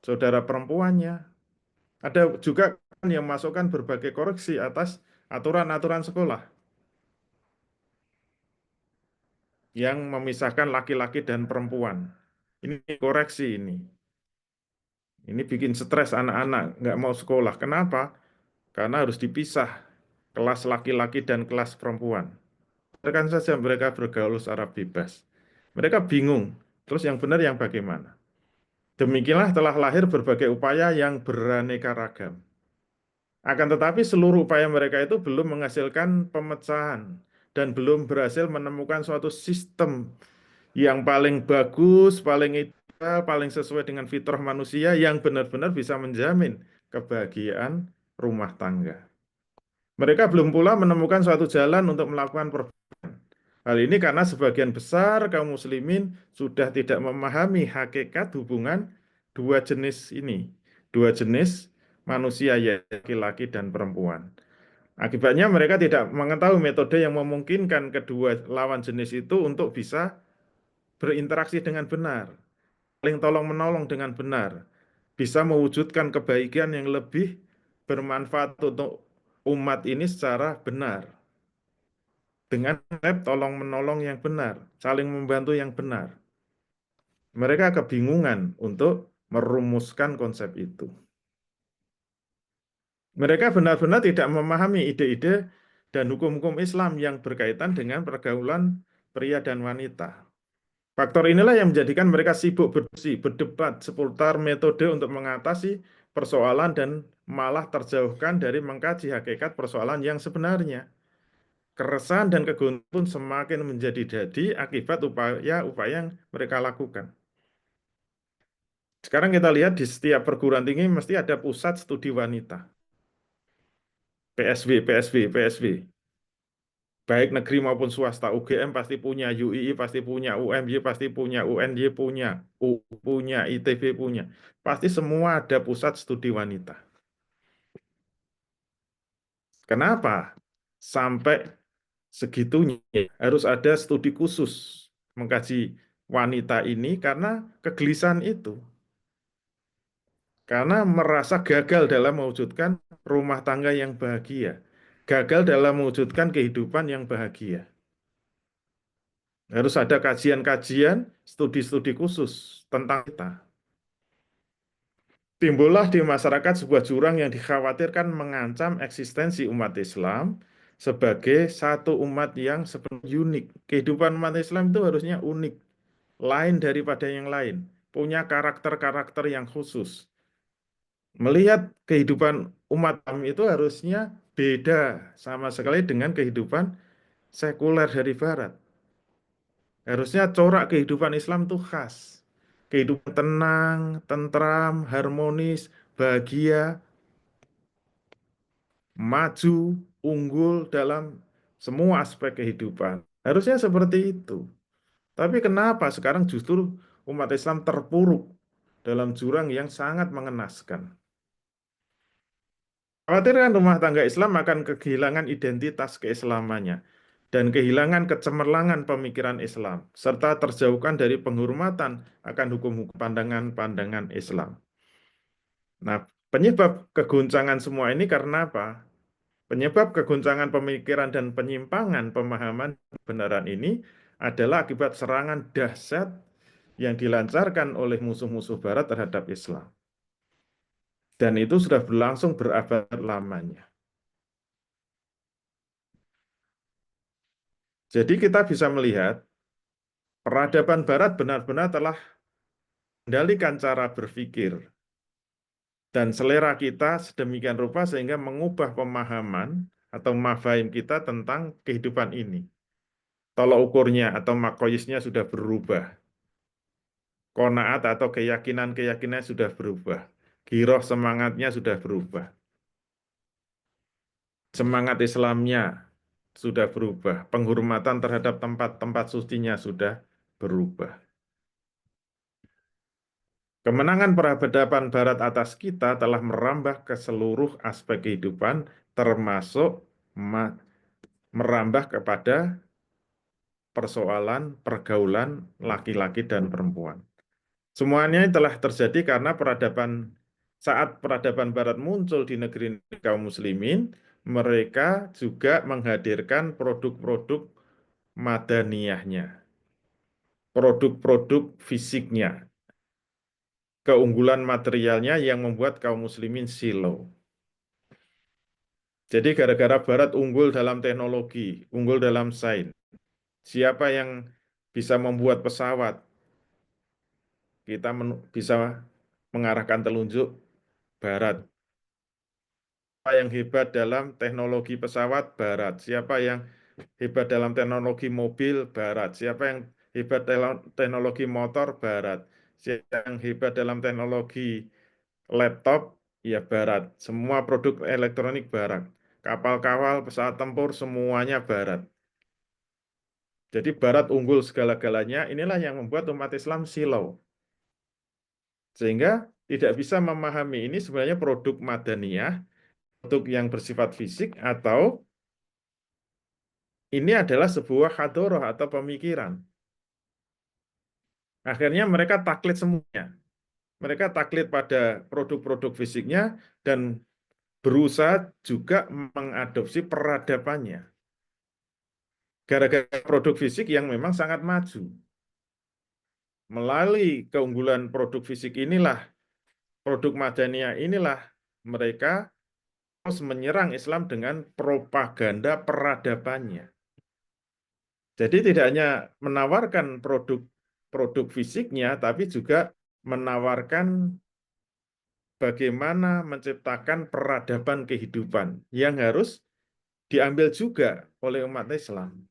saudara perempuannya. Ada juga yang masukkan berbagai koreksi atas aturan-aturan sekolah yang memisahkan laki-laki dan perempuan. Ini koreksi ini. Ini bikin stres anak-anak, nggak mau sekolah. Kenapa? Karena harus dipisah kelas laki-laki dan kelas perempuan. Biarkan saja mereka bergaul secara bebas. Mereka bingung. Terus yang benar yang bagaimana? Demikianlah telah lahir berbagai upaya yang beraneka ragam. Akan tetapi seluruh upaya mereka itu belum menghasilkan pemecahan dan belum berhasil menemukan suatu sistem yang paling bagus, paling ideal, paling sesuai dengan fitrah manusia yang benar-benar bisa menjamin kebahagiaan rumah tangga. Mereka belum pula menemukan suatu jalan untuk melakukan perbaikan. Hal ini karena sebagian besar kaum muslimin sudah tidak memahami hakikat hubungan dua jenis ini, dua jenis manusia, yaitu laki-laki dan perempuan. Akibatnya mereka tidak mengetahui metode yang memungkinkan kedua lawan jenis itu untuk bisa berinteraksi dengan benar, saling tolong-menolong dengan benar, bisa mewujudkan kebaikan yang lebih bermanfaat untuk umat ini secara benar, dengan konsep tolong-menolong yang benar, saling membantu yang benar. Mereka kebingungan untuk merumuskan konsep itu. Mereka benar-benar tidak memahami ide-ide dan hukum-hukum Islam yang berkaitan dengan pergaulan pria dan wanita. Faktor inilah yang menjadikan mereka sibuk berdiskusi, berdebat seputar metode untuk mengatasi persoalan dan malah terjauhkan dari mengkaji hakikat persoalan yang sebenarnya. Keresahan dan kegundahan pun semakin menjadi-jadi akibat upaya-upaya yang mereka lakukan. Sekarang kita lihat di setiap perguruan tinggi mesti ada pusat studi wanita. PSW, PSW, PSW. Baik negeri maupun swasta, UGM pasti punya, UII pasti punya, UMY pasti punya, UNY punya, UI punya, ITB punya. Pasti semua ada pusat studi wanita. Kenapa? Sampai segitunya harus ada studi khusus mengkaji wanita ini karena kegelisahan itu. Karena merasa gagal dalam mewujudkan rumah tangga yang bahagia. Gagal dalam mewujudkan kehidupan yang bahagia. Harus ada kajian-kajian, studi-studi khusus tentang kita. Timbullah di masyarakat sebuah jurang yang dikhawatirkan mengancam eksistensi umat Islam sebagai satu umat yang sepenuhnya unik. Kehidupan umat Islam itu harusnya unik, lain daripada yang lain, punya karakter-karakter yang khusus. Melihat kehidupan umat Islam itu harusnya beda sama sekali dengan kehidupan sekuler dari Barat. Harusnya corak kehidupan Islam itu khas. Kehidupan tenang, tentram, harmonis, bahagia, maju, unggul dalam semua aspek kehidupan. Harusnya seperti itu. Tapi kenapa sekarang justru umat Islam terpuruk dalam jurang yang sangat mengenaskan? Khawatirkan rumah tangga Islam akan kehilangan identitas keislamannya dan kehilangan kecemerlangan pemikiran Islam, serta terjauhkan dari penghormatan akan hukum-hukum pandangan-pandangan Islam. Nah, penyebab kegoncangan semua ini karena apa? Penyebab kegoncangan pemikiran dan penyimpangan pemahaman kebenaran ini adalah akibat serangan dahsyat yang dilancarkan oleh musuh-musuh Barat terhadap Islam. Dan itu sudah berlangsung berabad lamanya. Jadi kita bisa melihat peradaban Barat benar-benar telah mengendalikan cara berpikir dan selera kita sedemikian rupa sehingga mengubah pemahaman atau mafahim kita tentang kehidupan ini. Tolak ukurnya atau makoyisnya sudah berubah. Qanaat atau keyakinan-keyakinan sudah berubah. Giroh semangatnya sudah berubah. Semangat Islamnya sudah berubah. Penghormatan terhadap tempat-tempat sucinya sudah berubah. Kemenangan peradaban Barat atas kita telah merambah ke seluruh aspek kehidupan, termasuk merambah kepada persoalan pergaulan laki-laki dan perempuan. Semuanya telah terjadi karena saat peradaban Barat muncul di negeri kaum muslimin, mereka juga menghadirkan produk-produk madaniyahnya, produk-produk fisiknya, keunggulan materialnya yang membuat kaum muslimin silau. Jadi gara-gara Barat unggul dalam teknologi, unggul dalam sains, siapa yang bisa membuat pesawat, kita bisa mengarahkan telunjuk Barat. Siapa yang hebat dalam teknologi pesawat, Barat. Siapa yang hebat dalam teknologi mobil, Barat. Siapa yang hebat dalam teknologi motor, Barat. Siapa yang hebat dalam teknologi laptop, ya Barat. Semua produk elektronik Barat. Kapal-kapal, pesawat tempur, semuanya Barat. Jadi Barat unggul segala-galanya, inilah yang membuat umat Islam silau. Sehingga tidak bisa memahami ini sebenarnya produk madaniyah, produk yang bersifat fisik, atau ini adalah sebuah hadoroh atau pemikiran. Akhirnya mereka taklid semuanya. Mereka taklid pada produk-produk fisiknya dan berusaha juga mengadopsi peradabannya. Gara-gara produk fisik yang memang sangat maju. Melalui keunggulan produk fisik inilah, produk madaniyah inilah, mereka terus menyerang Islam dengan propaganda peradabannya. Jadi tidak hanya menawarkan produk fisiknya, tapi juga menawarkan bagaimana menciptakan peradaban kehidupan yang harus diambil juga oleh umat Islam.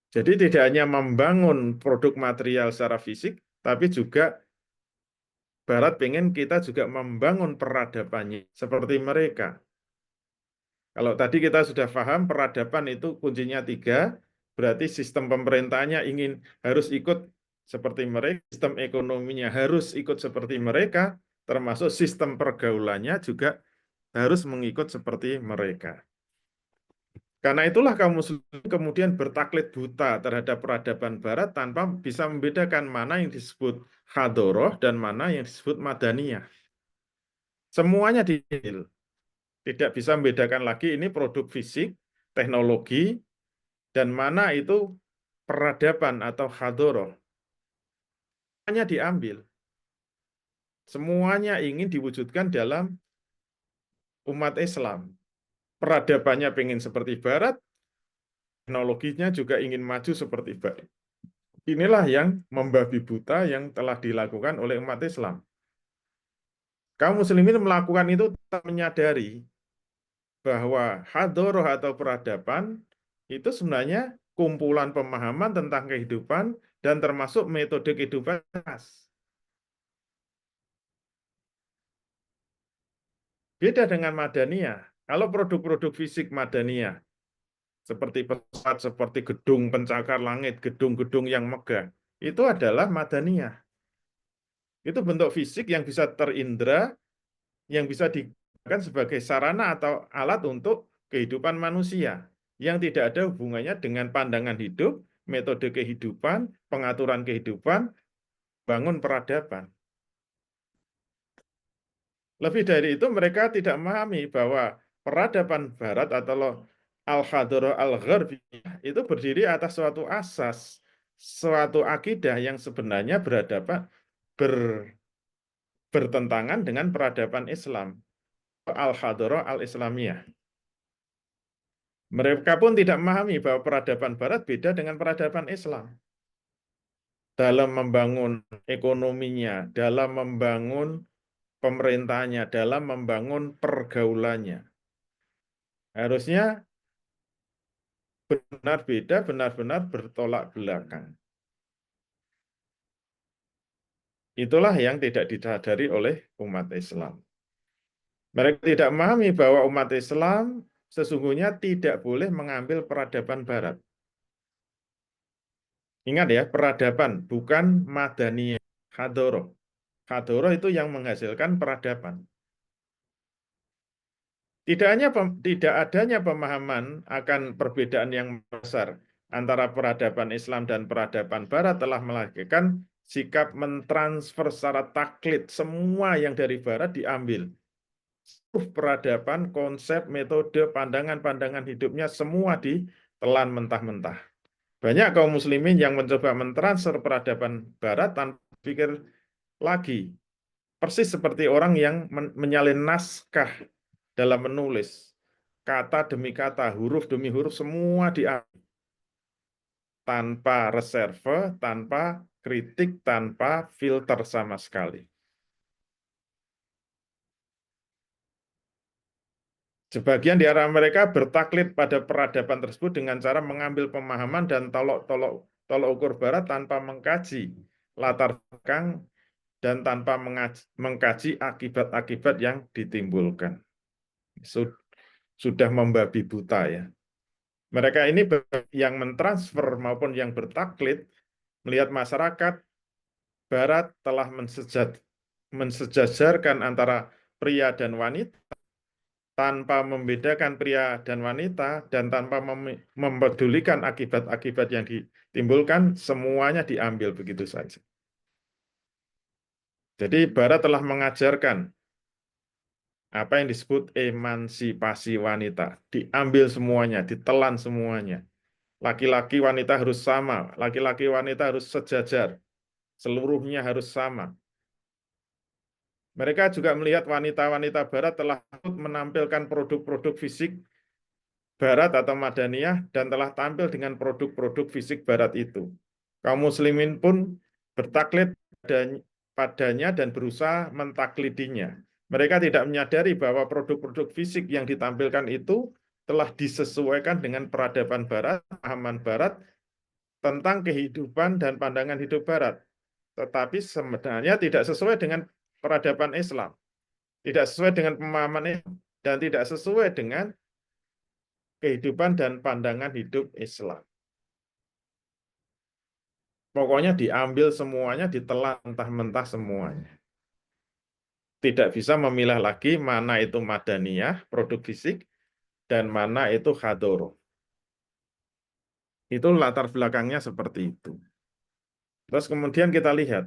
Jadi tidak hanya membangun produk material secara fisik, tapi juga Barat pengen kita juga membangun peradabannya seperti mereka. Kalau tadi kita sudah paham peradaban itu kuncinya 3, berarti sistem pemerintahnya harus ikut seperti mereka, sistem ekonominya harus ikut seperti mereka, termasuk sistem pergaulannya juga harus mengikut seperti mereka. Karena itulah kaum muslimin kemudian bertaklid buta terhadap peradaban Barat tanpa bisa membedakan mana yang disebut hadoroh dan mana yang disebut madaniyah. Semuanya tidak bisa membedakan lagi ini produk fisik, teknologi, dan mana itu peradaban atau hadoroh. Semuanya diambil. Semuanya ingin diwujudkan dalam umat Islam. Peradabannya pengen seperti Barat, teknologinya juga ingin maju seperti Barat. Inilah yang membabi buta yang telah dilakukan oleh umat Islam. Kaum muslimin melakukan itu tanpa menyadari bahwa hadoroh atau peradaban itu sebenarnya kumpulan pemahaman tentang kehidupan dan termasuk metode kehidupan. Beda dengan madaniyah. Kalau produk-produk fisik madaniyah, seperti pesawat, seperti gedung pencakar langit, gedung-gedung yang megah, itu adalah madaniyah. Itu bentuk fisik yang bisa terindra, yang bisa digunakan sebagai sarana atau alat untuk kehidupan manusia, yang tidak ada hubungannya dengan pandangan hidup, metode kehidupan, pengaturan kehidupan, bangun peradaban. Lebih dari itu, mereka tidak memahami bahwa peradaban Barat atau al-hadoroh al-gharbiyah itu berdiri atas suatu asas, suatu akidah yang sebenarnya bertentangan dengan peradaban Islam, al-hadoroh al-islamiyah. Mereka pun tidak memahami bahwa peradaban Barat beda dengan peradaban Islam. Dalam membangun ekonominya, dalam membangun pemerintahnya, dalam membangun pergaulannya. Harusnya benar beda, benar-benar bertolak belakang. Itulah yang tidak disadari oleh umat Islam. Mereka tidak memahami bahwa umat Islam sesungguhnya tidak boleh mengambil peradaban Barat. Ingat ya, peradaban bukan madaniyah, hadoroh. Hadoroh itu yang menghasilkan peradaban. Tidak adanya pemahaman akan perbedaan yang besar antara peradaban Islam dan peradaban Barat telah melahirkan sikap mentransfer secara taklid semua yang dari barat diambil. Peradaban, konsep, metode, pandangan-pandangan hidupnya semua ditelan mentah-mentah. Banyak kaum muslimin yang mencoba mentransfer peradaban barat tanpa pikir lagi. Persis seperti orang yang menyalin naskah dalam menulis. Kata demi kata, huruf demi huruf, semua diambil. Tanpa reserve, tanpa kritik, tanpa filter sama sekali. Sebagian di antara mereka bertaklid pada peradaban tersebut dengan cara mengambil pemahaman dan tolok ukur barat tanpa mengkaji latar belakang dan tanpa mengkaji akibat-akibat yang ditimbulkan. Sudah membabi buta ya. Mereka ini yang mentransfer maupun yang bertaklid melihat masyarakat barat telah mensejajarkan antara pria dan wanita tanpa membedakan pria dan wanita dan tanpa mempedulikan akibat-akibat yang ditimbulkan, semuanya diambil begitu saja. Jadi Barat telah mengajarkan apa yang disebut emansipasi wanita, diambil semuanya, ditelan semuanya. Laki-laki wanita harus sama, laki-laki wanita harus sejajar, seluruhnya harus sama. Mereka juga melihat wanita-wanita Barat telah menampilkan produk-produk fisik Barat atau Madaniyah dan telah tampil dengan produk-produk fisik Barat itu. Kaum muslimin pun bertaklid padanya dan berusaha mentaklidinya. Mereka tidak menyadari bahwa produk-produk fisik yang ditampilkan itu telah disesuaikan dengan peradaban Barat, pemahaman Barat tentang kehidupan dan pandangan hidup Barat. Tetapi sebenarnya tidak sesuai dengan peradaban Islam, tidak sesuai dengan pemahaman Islam, dan tidak sesuai dengan kehidupan dan pandangan hidup Islam. Pokoknya diambil semuanya, ditelan mentah-mentah semuanya. Tidak bisa memilah lagi mana itu madaniyah, produk fisik, dan mana itu hadoroh. Itu latar belakangnya seperti itu. Terus kemudian kita lihat,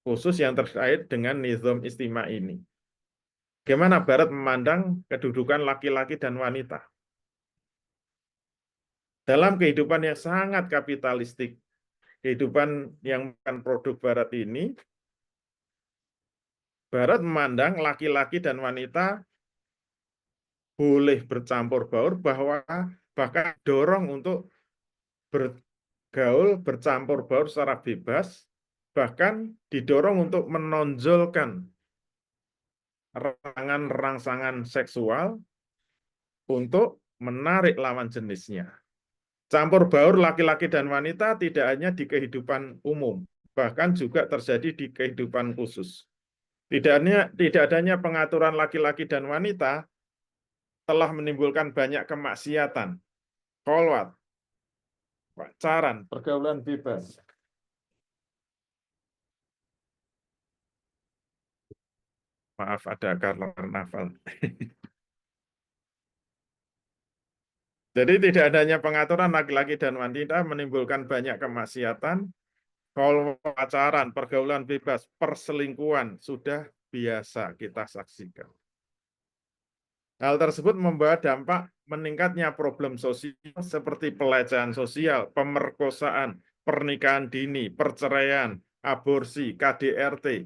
khusus yang terkait dengan nizam istima ini. Bagaimana Barat memandang kedudukan laki-laki dan wanita? Dalam kehidupan yang sangat kapitalistik, kehidupan yang bukan produk Barat ini, Barat memandang laki-laki dan wanita boleh bercampur baur, bahkan dorong untuk bergaul, bercampur baur secara bebas, bahkan didorong untuk menonjolkan rangsangan seksual untuk menarik lawan jenisnya. Campur baur laki-laki dan wanita tidak hanya di kehidupan umum, bahkan juga terjadi di kehidupan khusus. Tidak adanya pengaturan laki-laki dan wanita telah menimbulkan banyak kemaksiatan, kholwat, pacaran, pergaulan bebas. Maaf, ada karnaval. Jadi tidak adanya pengaturan laki-laki dan wanita menimbulkan banyak kemaksiatan, pacaran, pergaulan bebas, perselingkuhan sudah biasa kita saksikan. Hal tersebut membawa dampak meningkatnya problem sosial seperti pelecehan sosial, pemerkosaan, pernikahan dini, perceraian, aborsi, KDRT,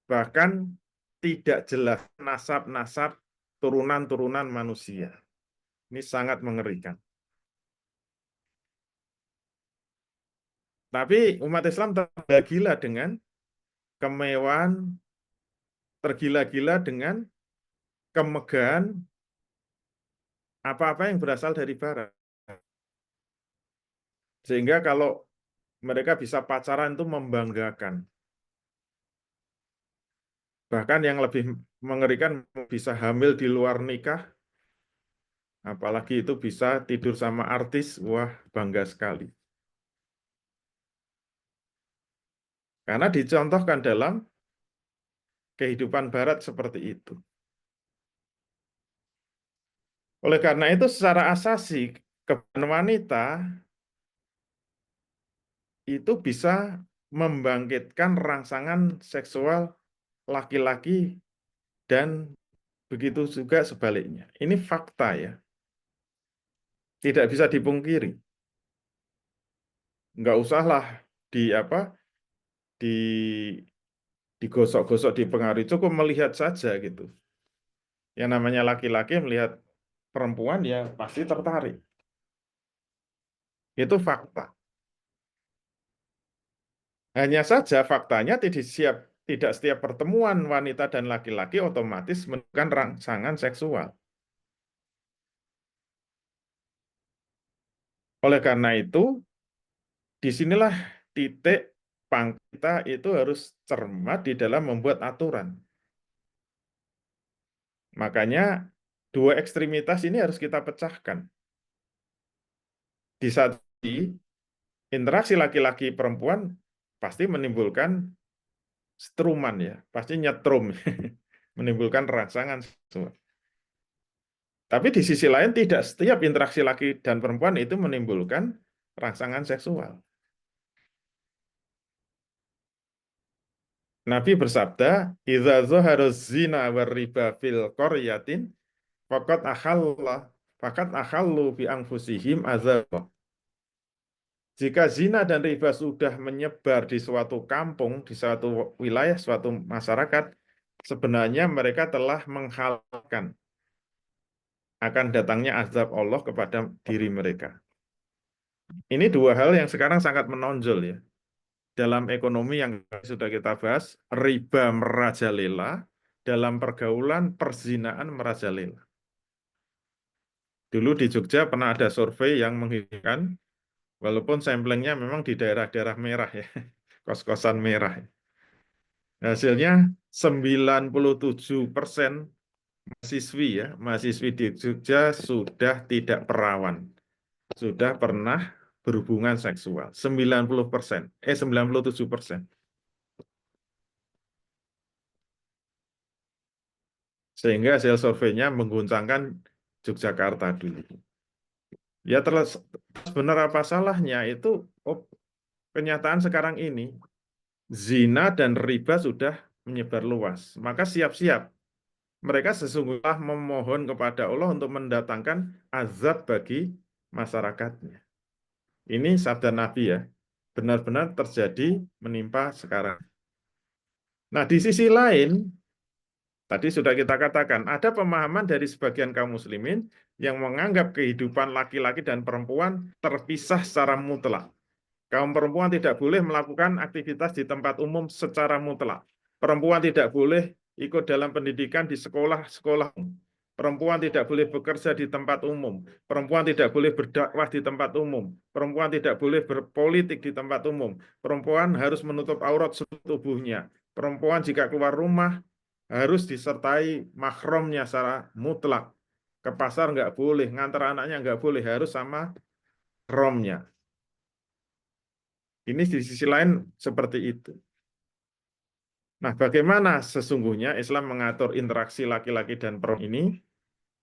bahkan tidak jelas nasab-nasab turunan-turunan manusia. Ini sangat mengerikan. Tapi umat Islam tergila-gila dengan kemewahan, tergila-gila dengan kemegahan apa-apa yang berasal dari Barat. Sehingga kalau mereka bisa pacaran itu membanggakan. Bahkan yang lebih mengerikan bisa hamil di luar nikah, apalagi itu bisa tidur sama artis, wah bangga sekali. Karena dicontohkan dalam kehidupan Barat seperti itu. Oleh karena itu secara asasi kebenaran wanita itu bisa membangkitkan rangsangan seksual laki-laki dan begitu juga sebaliknya. Ini fakta ya, tidak bisa dipungkiri. Nggak usahlah di apa di digosok-gosok dipengaruhi, cukup melihat saja gitu. Yang namanya laki-laki melihat perempuan ya pasti tertarik. Itu fakta. Hanya saja faktanya tidak setiap pertemuan wanita dan laki-laki otomatis menunjukkan rangsangan seksual. Oleh karena itu, disinilah titik kita itu harus cermat di dalam membuat aturan. Makanya dua ekstremitas ini harus kita pecahkan. Di satu sisi, interaksi laki-laki perempuan pasti menimbulkan struman ya, pasti nyetrum, menimbulkan rangsangan seksual. Tapi di sisi lain tidak setiap interaksi laki dan perempuan itu menimbulkan rangsangan seksual. Nabi bersabda, "Idza dzahara zina war riba fil qaryatin faqad akhallu bi anfusihim azab." Jika zina dan riba sudah menyebar di suatu kampung, di suatu wilayah, suatu masyarakat, sebenarnya mereka telah menghalalkan akan datangnya azab Allah kepada diri mereka. Ini dua hal yang sekarang sangat menonjol ya. Dalam ekonomi yang sudah kita bahas, riba merajalela, dalam pergaulan perzinaan merajalela. Dulu di Jogja pernah ada survei yang menghitung, walaupun samplingnya memang di daerah-daerah merah ya, kos-kosan merah. Hasilnya 97% mahasiswi ya, mahasiswi di Jogja sudah tidak perawan, sudah pernah berhubungan seksual. 97%. Sehingga hasil surveinya mengguncangkan Yogyakarta dulu. Ya terus benar apa salahnya itu kenyataan sekarang ini zina dan riba sudah menyebar luas. Maka siap-siap mereka sesungguhnya memohon kepada Allah untuk mendatangkan azab bagi masyarakatnya. Ini sabda Nabi ya, benar-benar terjadi menimpa sekarang. Nah di sisi lain, tadi sudah kita katakan, ada pemahaman dari sebagian kaum muslimin yang menganggap kehidupan laki-laki dan perempuan terpisah secara mutlak. Kaum perempuan tidak boleh melakukan aktivitas di tempat umum secara mutlak. Perempuan tidak boleh ikut dalam pendidikan di sekolah-sekolah. Perempuan tidak boleh bekerja di tempat umum. Perempuan tidak boleh berdakwah di tempat umum. Perempuan tidak boleh berpolitik di tempat umum. Perempuan harus menutup aurat seluruh tubuhnya. Perempuan jika keluar rumah harus disertai mahramnya secara mutlak. Ke pasar nggak boleh, ngantar anaknya nggak boleh, harus sama romnya. Ini di sisi lain seperti itu. Nah, bagaimana sesungguhnya Islam mengatur interaksi laki-laki dan perempuan ini?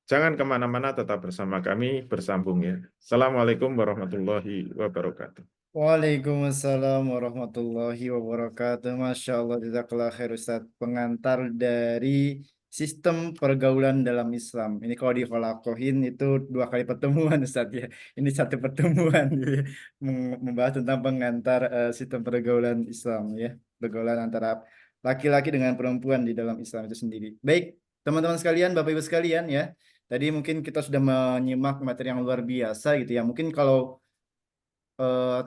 Jangan kemana-mana, tetap bersama kami, bersambung ya. Assalamualaikum warahmatullahi wabarakatuh. Waalaikumsalam warahmatullahi wabarakatuh. Masya Allah, jazakallah khair Ustaz. Pengantar dari sistem pergaulan dalam Islam. Ini kalau diholakohin itu dua kali pertemuan Ustaz ya. Ini satu pertemuan gitu ya. Membahas tentang pengantar sistem pergaulan Islam ya. Pergaulan antara laki-laki dengan perempuan di dalam Islam itu sendiri. Baik, teman-teman sekalian, Bapak Ibu sekalian ya. Tadi mungkin kita sudah menyimak materi yang luar biasa gitu ya. Mungkin kalau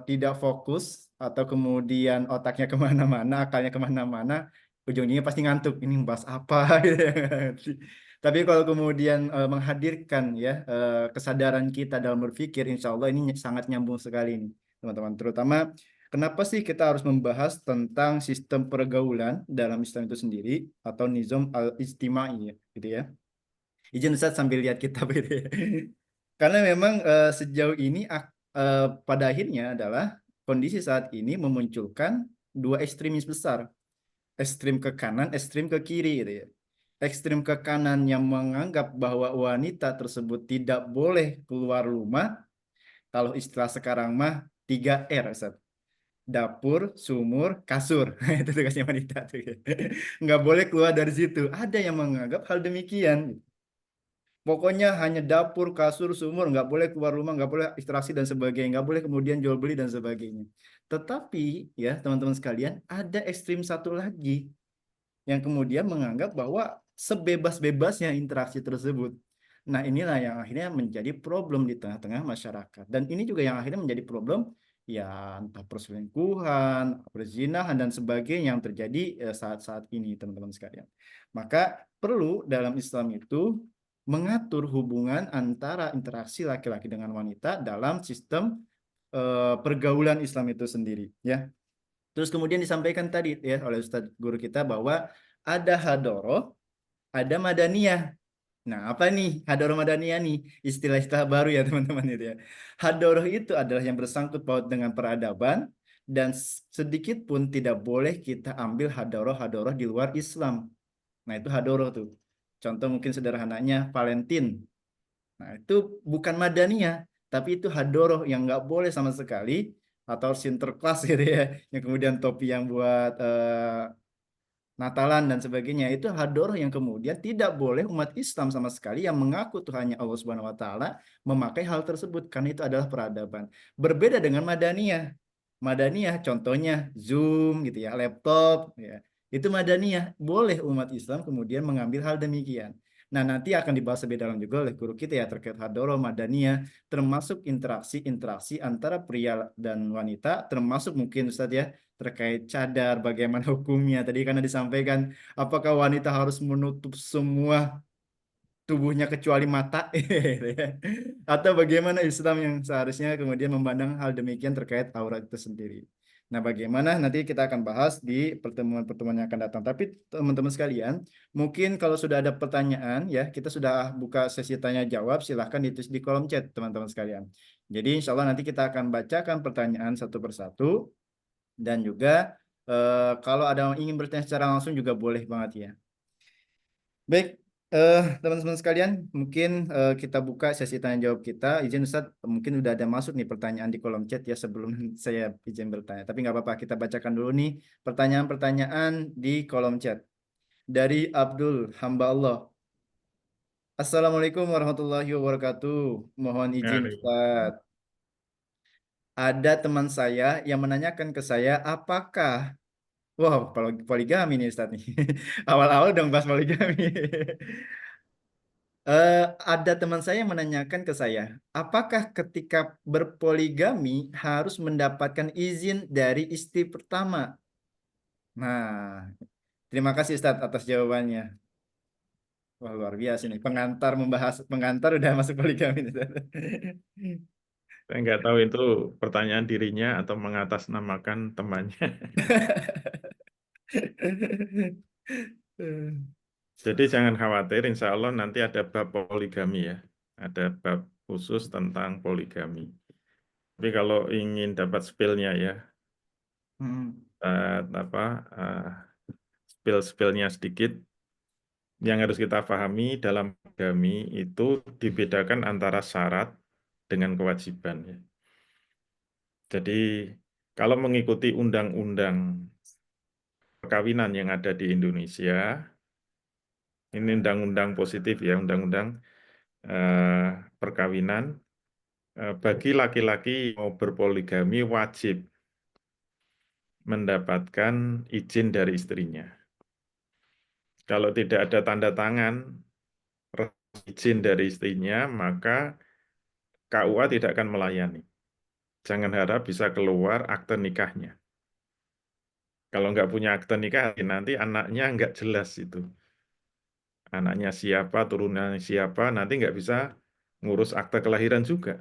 tidak fokus atau kemudian otaknya kemana-mana, akalnya kemana-mana, ujung-ujungnya pasti ngantuk. Ini bahas apa? gitu ya. Tapi kalau kemudian menghadirkan ya kesadaran kita dalam berpikir, insya Allah ini sangat nyambung sekali nih, teman-teman. Terutama kenapa sih kita harus membahas tentang sistem pergaulan dalam Islam itu sendiri atau nizam al-ijtimai ya, gitu ya. Izin Ustaz sambil lihat kitab gitu ya. Karena memang sejauh ini pada akhirnya adalah kondisi saat ini memunculkan dua ekstremis besar, ekstrim ke kanan, ekstrim ke kiri gitu ya. Ekstrim ke kanan yang menganggap bahwa wanita tersebut tidak boleh keluar rumah, kalau istilah sekarang mah 3R Ustaz. dapur, sumur, kasur. Itu tugasnya wanita tuh. Nggak boleh keluar dari situ. Ada yang menganggap hal demikian. Pokoknya hanya dapur, kasur, sumur, nggak boleh keluar rumah, nggak boleh interaksi dan sebagainya, nggak boleh kemudian jual beli dan sebagainya. Tetapi ya teman-teman sekalian, ada ekstrim satu lagi yang kemudian menganggap bahwa sebebas-bebasnya interaksi tersebut. Nah, inilah yang akhirnya menjadi problem di tengah-tengah masyarakat. Dan ini juga yang akhirnya menjadi problem ya entah perselingkuhan, perzinahan dan sebagainya yang terjadi saat-saat ini, teman-teman sekalian. Maka perlu dalam Islam itu mengatur hubungan antara interaksi laki-laki dengan wanita dalam sistem pergaulan Islam itu sendiri, ya. Terus kemudian disampaikan tadi ya oleh Ustadz guru kita bahwa ada hadoroh, ada madaniyah. Nah, apa nih hadoroh madaniyah nih? Istilah-istilah baru ya teman-teman itu ya. Hadoroh itu adalah yang bersangkut paut dengan peradaban dan sedikit pun tidak boleh kita ambil hadoroh-hadoroh di luar Islam. Nah, itu hadoroh tuh. Contoh mungkin sederhananya Valentine. Nah, itu bukan madaniyah, tapi itu hadoroh yang nggak boleh sama sekali, atau Sinterklas gitu ya, yang kemudian topi yang buat Natalan dan sebagainya. Itu hadoroh yang kemudian tidak boleh umat Islam sama sekali yang mengaku Tuhannya Allah Subhanahu Wa Taala memakai hal tersebut karena itu adalah peradaban. Berbeda dengan madaniyah. Madaniyah contohnya Zoom gitu ya, laptop ya. Itu madaniyah, boleh umat Islam kemudian mengambil hal demikian. Nah, nanti akan dibahas lebih dalam juga oleh guru kita ya terkait hadoroh madaniyah, termasuk interaksi-interaksi antara pria dan wanita, termasuk mungkin Ustadz ya terkait cadar bagaimana hukumnya. Tadi karena disampaikan apakah wanita harus menutup semua tubuhnya kecuali mata atau bagaimana Islam yang seharusnya kemudian memandang hal demikian terkait aurat itu sendiri. Nah, bagaimana nanti kita akan bahas di pertemuan-pertemuan yang akan datang. Tapi teman-teman sekalian, mungkin kalau sudah ada pertanyaan ya, kita sudah buka sesi tanya jawab, silahkan ditulis di kolom chat teman-teman sekalian. Jadi insya Allah nanti kita akan bacakan pertanyaan satu persatu dan juga kalau ada yang ingin bertanya secara langsung juga boleh banget ya. Baik, teman-teman sekalian, mungkin kita buka sesi tanya jawab kita. Izin Ustadz, mungkin udah ada masuk nih pertanyaan di kolom chat ya sebelum saya izin bertanya. Tapi nggak apa-apa, kita bacakan dulu nih pertanyaan-pertanyaan di kolom chat. Dari Abdul, hamba Allah. Assalamualaikum warahmatullahi wabarakatuh. Mohon Ya, izin Ustadz. Ada teman saya yang menanyakan ke saya, apakah wow, poligami nih Ustadz nih. Awal-awal dong bahas poligami. Ada teman saya yang menanyakan ke saya, apakah ketika berpoligami harus mendapatkan izin dari istri pertama? Nah, terima kasih Ustadz atas jawabannya. Wah, luar biasa nih. Pengantar membahas pengantar udah masuk poligami nih, Ustadz. saya nggak tahu itu pertanyaan dirinya atau mengatasnamakan temannya. Jadi jangan khawatir, insya Allah nanti ada bab poligami ya. Ada bab khusus tentang poligami. Tapi kalau ingin dapat spillnya ya, Hmm. apa spill-spillnya sedikit, yang harus kita pahami dalam poligami itu dibedakan antara syarat dengan kewajiban ya. Jadi kalau mengikuti undang-undang perkawinan yang ada di Indonesia, ini undang-undang positif ya, undang-undang eh, perkawinan, bagi laki-laki mau berpoligami wajib mendapatkan izin dari istrinya. Kalau tidak ada tanda tangan izin dari istrinya, maka KUA tidak akan melayani. Jangan harap bisa keluar akte nikahnya. Kalau nggak punya akte nikah, nanti anaknya nggak jelas itu. Anaknya siapa, turunannya siapa, nanti nggak bisa ngurus akte kelahiran juga.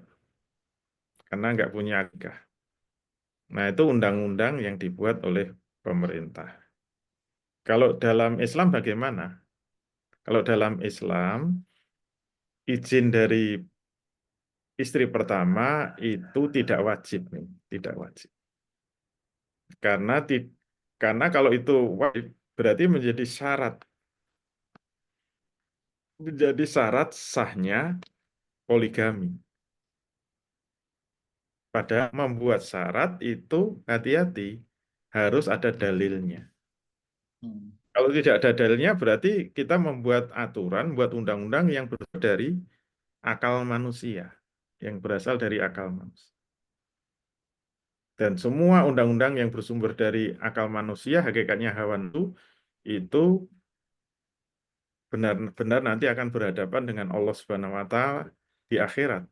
Karena nggak punya nikah. Nah, itu undang-undang yang dibuat oleh pemerintah. Kalau dalam Islam bagaimana? Kalau dalam Islam, izin dari istri pertama itu tidak wajib, nih, tidak wajib. Karena karena kalau itu wajib berarti menjadi syarat sahnya poligami. Padahal membuat syarat itu hati-hati, harus ada dalilnya. Hmm. Kalau tidak ada dalilnya berarti kita membuat aturan, buat undang-undang yang bersumber dari akal manusia, yang berasal dari akal manusia. Dan semua undang-undang yang bersumber dari akal manusia, hakikatnya hawa nafsu, itu benar-benar nanti akan berhadapan dengan Allah Subhanahu wa taala di akhirat.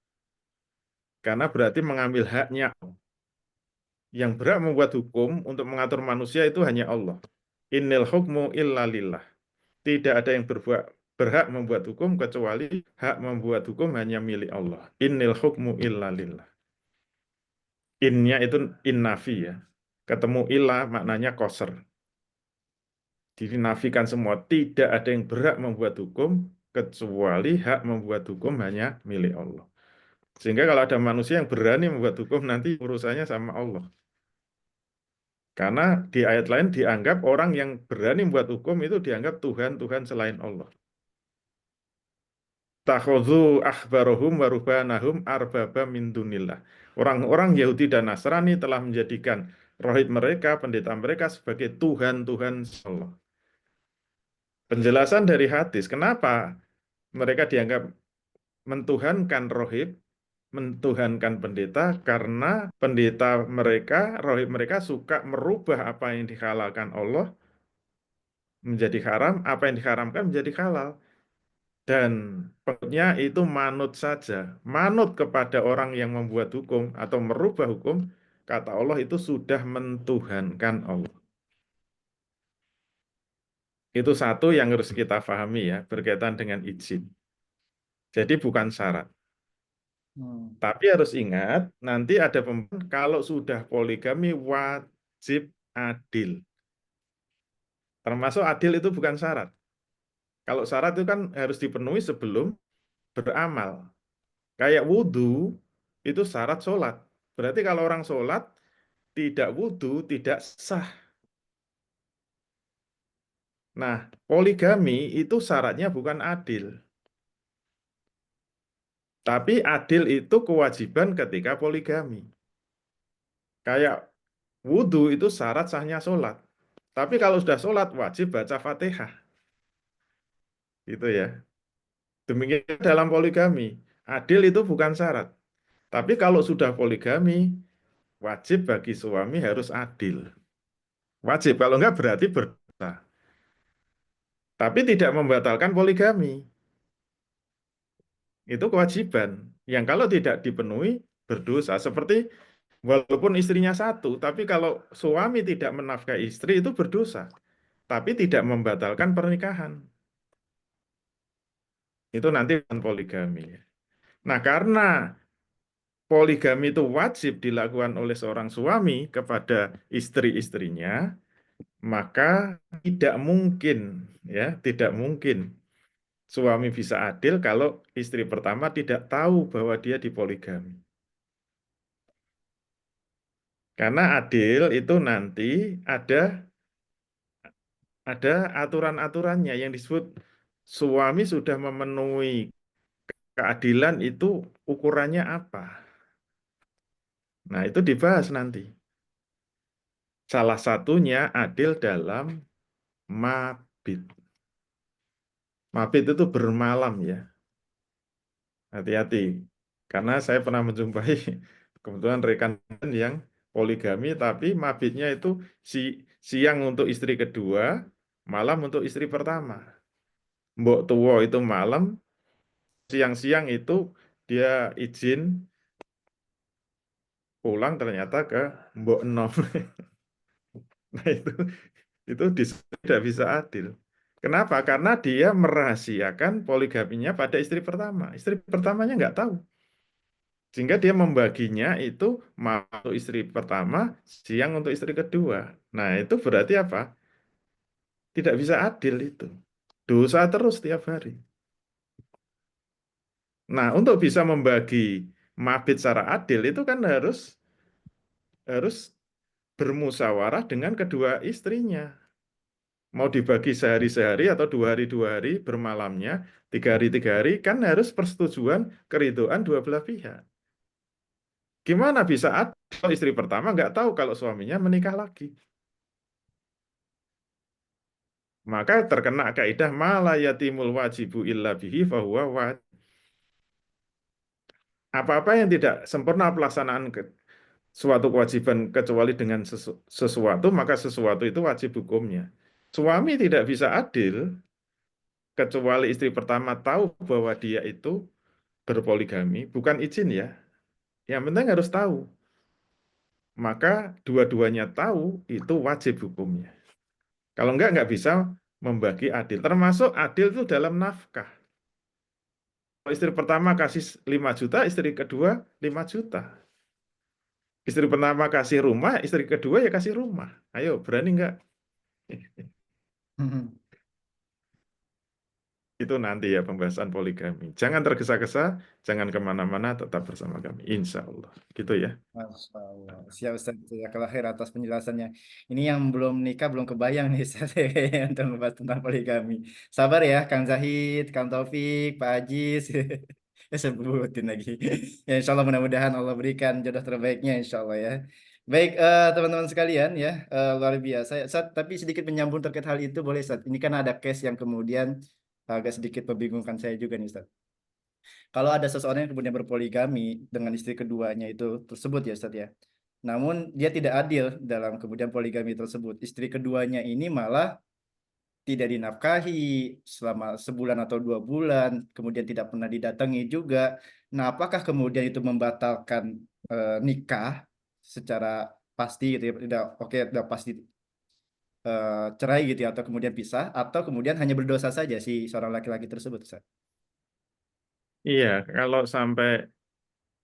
Karena berarti mengambil haknya. Yang berhak membuat hukum untuk mengatur manusia itu hanya Allah. Innal hukmu illa lillah. Tidak ada yang berhak membuat hukum kecuali hak membuat hukum hanya milik Allah. Innal hukmu illa lillah. Innya itu innafi ya. Ketemu ilah maknanya koser. Dinafikan semua. Tidak ada yang berhak membuat hukum kecuali hak membuat hukum hanya milik Allah. Sehingga kalau ada manusia yang berani membuat hukum nanti urusannya sama Allah. Karena di ayat lain dianggap orang yang berani membuat hukum itu dianggap Tuhan-Tuhan selain Allah. Takhudhu akhbarahum wa rubanahum arbaba min dunillah. Orang-orang Yahudi dan Nasrani telah menjadikan rohib mereka, pendeta mereka sebagai Tuhan-Tuhan Allah. Penjelasan dari hadis, kenapa mereka dianggap mentuhankan rohib, mentuhankan pendeta, karena pendeta mereka, rohib mereka suka merubah apa yang dihalalkan Allah menjadi haram, apa yang diharamkan menjadi halal. Dan pengikutnya itu manut saja, manut kepada orang yang membuat hukum atau merubah hukum, kata Allah itu sudah mentuhankan Allah. Itu satu yang harus kita pahami ya, berkaitan dengan izin. Jadi bukan syarat. Hmm. Tapi harus ingat, nanti ada kalau sudah poligami wajib adil. Termasuk adil itu bukan syarat. Kalau syarat itu kan harus dipenuhi sebelum beramal. Kayak wudhu itu syarat sholat. Berarti kalau orang sholat tidak wudhu tidak sah. Nah, poligami itu syaratnya bukan adil. Tapi adil itu kewajiban ketika poligami. Kayak wudhu itu syarat sahnya sholat. Tapi kalau sudah sholat wajib baca Fatihah. Gitu ya. Demikian dalam poligami. Adil itu bukan syarat. Tapi kalau sudah poligami, wajib bagi suami harus adil. Wajib, kalau enggak berarti berdosa. Tapi tidak membatalkan poligami. Itu kewajiban. Yang kalau tidak dipenuhi, berdosa. Seperti walaupun istrinya satu, tapi kalau suami tidak menafkahi istri, itu berdosa. Tapi tidak membatalkan pernikahan. Itu nanti bukan poligami. Nah, karena poligami itu wajib dilakukan oleh seorang suami kepada istri-istrinya, maka tidak mungkin, ya, tidak mungkin suami bisa adil kalau istri pertama tidak tahu bahwa dia dipoligami. Karena adil itu nanti ada aturan-aturannya yang disebut suami sudah memenuhi keadilan itu ukurannya apa. Nah, itu dibahas nanti. Salah satunya adil dalam mabit. Mabit itu bermalam ya. Hati-hati. Karena saya pernah menjumpai kebetulan rekan yang poligami tapi mabitnya itu siang untuk istri kedua, malam untuk istri pertama. Mbok tuwo itu malam, siang-siang itu dia izin pulang ternyata ke Mbok Enom. Nah itu tidak bisa adil. Kenapa? Karena dia merahasiakan poligaminya pada istri pertama. Istri pertamanya nggak tahu. Sehingga dia membaginya itu malam untuk istri pertama, siang untuk istri kedua. Nah itu berarti apa? Tidak bisa adil itu. Dosa terus tiap hari. Nah untuk bisa membagi mabit secara adil itu kan harus bermusyawarah dengan kedua istrinya. Mau dibagi sehari-sehari atau 2 hari 2 hari bermalamnya, 3 hari 3 hari, kan harus persetujuan keridoan dua belah pihak. Gimana bisa adil kalau istri pertama nggak tahu kalau suaminya menikah lagi? Maka terkena kaidah mala yatimul wajibu illa bihi fahuwa wajib. Apa-apa yang tidak sempurna pelaksanaan suatu kewajiban kecuali dengan sesuatu, maka sesuatu itu wajib hukumnya. Suami tidak bisa adil kecuali istri pertama tahu bahwa dia itu berpoligami, bukan izin ya. Yang penting harus tahu. Maka dua-duanya tahu itu wajib hukumnya. Kalau nggak bisa membagi adil. Termasuk adil itu dalam nafkah. Kalau istri pertama kasih 5 juta, istri kedua 5 juta. Istri pertama kasih rumah, istri kedua ya kasih rumah. Ayo, berani nggak? Itu nanti ya pembahasan poligami. Jangan tergesa-gesa, jangan kemana-mana, tetap bersama kami. Insya Allah. Gitu ya. Masya Allah. Siap Ustaz. Jazakallah khair atas penjelasannya. Ini yang belum nikah belum kebayang nih Ustaz untuk membahas tentang poligami. Sabar ya Kang Zahid, Kang Taufik, Pak Ajis. Ya sebutin lagi. Ya insya Allah mudah-mudahan Allah berikan jodoh terbaiknya insya Allah ya. Baik teman-teman sekalian ya luar biasa. Ustaz, tapi sedikit menyambung terkait hal itu boleh Ustaz. Ini kan ada case yang kemudian agak sedikit membingungkan saya juga nih Ustaz. Kalau ada seseorang yang kemudian berpoligami dengan istri keduanya itu tersebut ya Ustaz ya. Namun dia tidak adil dalam kemudian poligami tersebut. Istri keduanya ini malah tidak dinafkahi selama sebulan atau 2 bulan, kemudian tidak pernah didatangi juga. Nah, apakah kemudian itu membatalkan nikah secara pasti gitu ya? Udah oke, udah pasti cerai gitu ya, atau kemudian pisah, atau kemudian hanya berdosa saja si seorang laki-laki tersebut, Ustaz? Iya, kalau sampai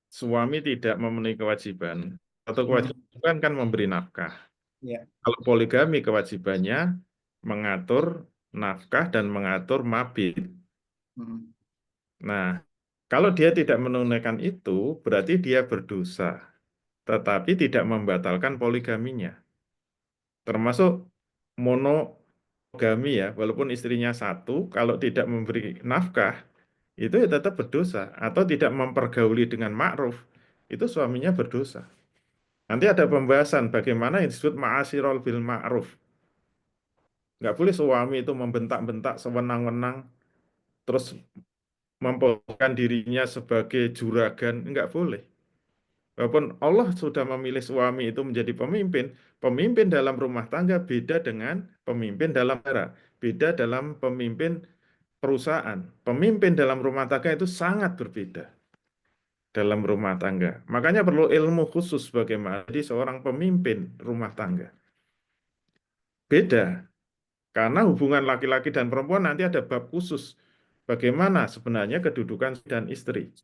suami tidak memenuhi kewajiban, atau Hmm, kewajiban kan memberi nafkah. ya. Kalau poligami kewajibannya mengatur nafkah dan mengatur mabit. Hmm. Nah, kalau dia tidak menunaikan itu, berarti dia berdosa, tetapi tidak membatalkan poligaminya. Termasuk monogami ya, walaupun istrinya satu, kalau tidak memberi nafkah, itu ya tetap berdosa. Atau tidak mempergauli dengan ma'ruf, itu suaminya berdosa. Nanti ada pembahasan bagaimana yang disebut ma'asirol bil ma'ruf. Nggak boleh suami itu membentak-bentak sewenang-wenang, terus memposisikan dirinya sebagai juragan, nggak boleh. Walaupun Allah sudah memilih suami itu menjadi pemimpin, pemimpin dalam rumah tangga beda dengan pemimpin dalam negara, beda dalam pemimpin perusahaan. Pemimpin dalam rumah tangga itu sangat berbeda dalam rumah tangga. Makanya perlu ilmu khusus bagaimana jadi seorang pemimpin rumah tangga. Beda, karena hubungan laki-laki dan perempuan nanti ada bab khusus. Bagaimana sebenarnya kedudukan dan istri.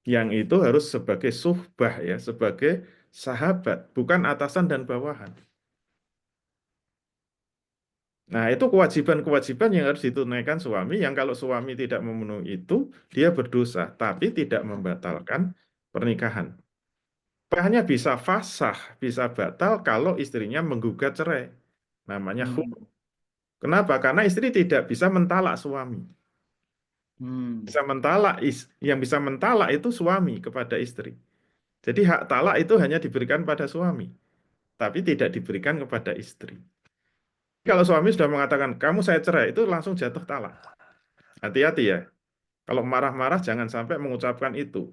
Yang itu harus sebagai suhbah ya, sebagai sahabat, bukan atasan dan bawahan. Nah, itu kewajiban-kewajiban yang harus ditunaikan suami, yang kalau suami tidak memenuhi itu, dia berdosa, tapi tidak membatalkan pernikahan. Hanya bisa fasah, bisa batal kalau istrinya menggugat cerai. Namanya Hmm. khulu. Kenapa? Karena istri tidak bisa mentalak suami. Hmm. Bisa mentalak, yang bisa mentalak itu suami kepada istri. Jadi hak talak itu hanya diberikan pada suami, tapi tidak diberikan kepada istri. Kalau suami sudah mengatakan, kamu saya cerai, itu langsung jatuh talak. Hati-hati ya. Kalau marah-marah jangan sampai mengucapkan itu.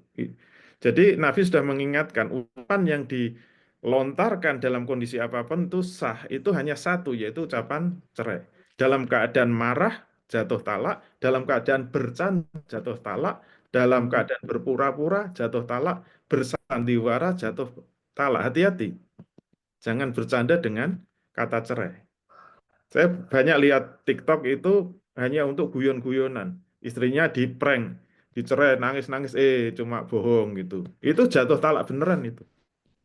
Jadi Nabi sudah mengingatkan, ucapan yang dilontarkan dalam kondisi apapun itu sah. Itu hanya satu, yaitu ucapan cerai. Dalam keadaan marah, jatuh talak. Dalam keadaan bercanda, jatuh talak. Dalam Hmm. keadaan berpura-pura, jatuh talak. Bersandiwara, jatuh talak. Hati-hati. Jangan bercanda dengan kata cerai. Saya banyak lihat TikTok itu hanya untuk guyon-guyonan. Istrinya diprank, dicerai, nangis-nangis, cuma bohong gitu. Itu jatuh talak beneran itu.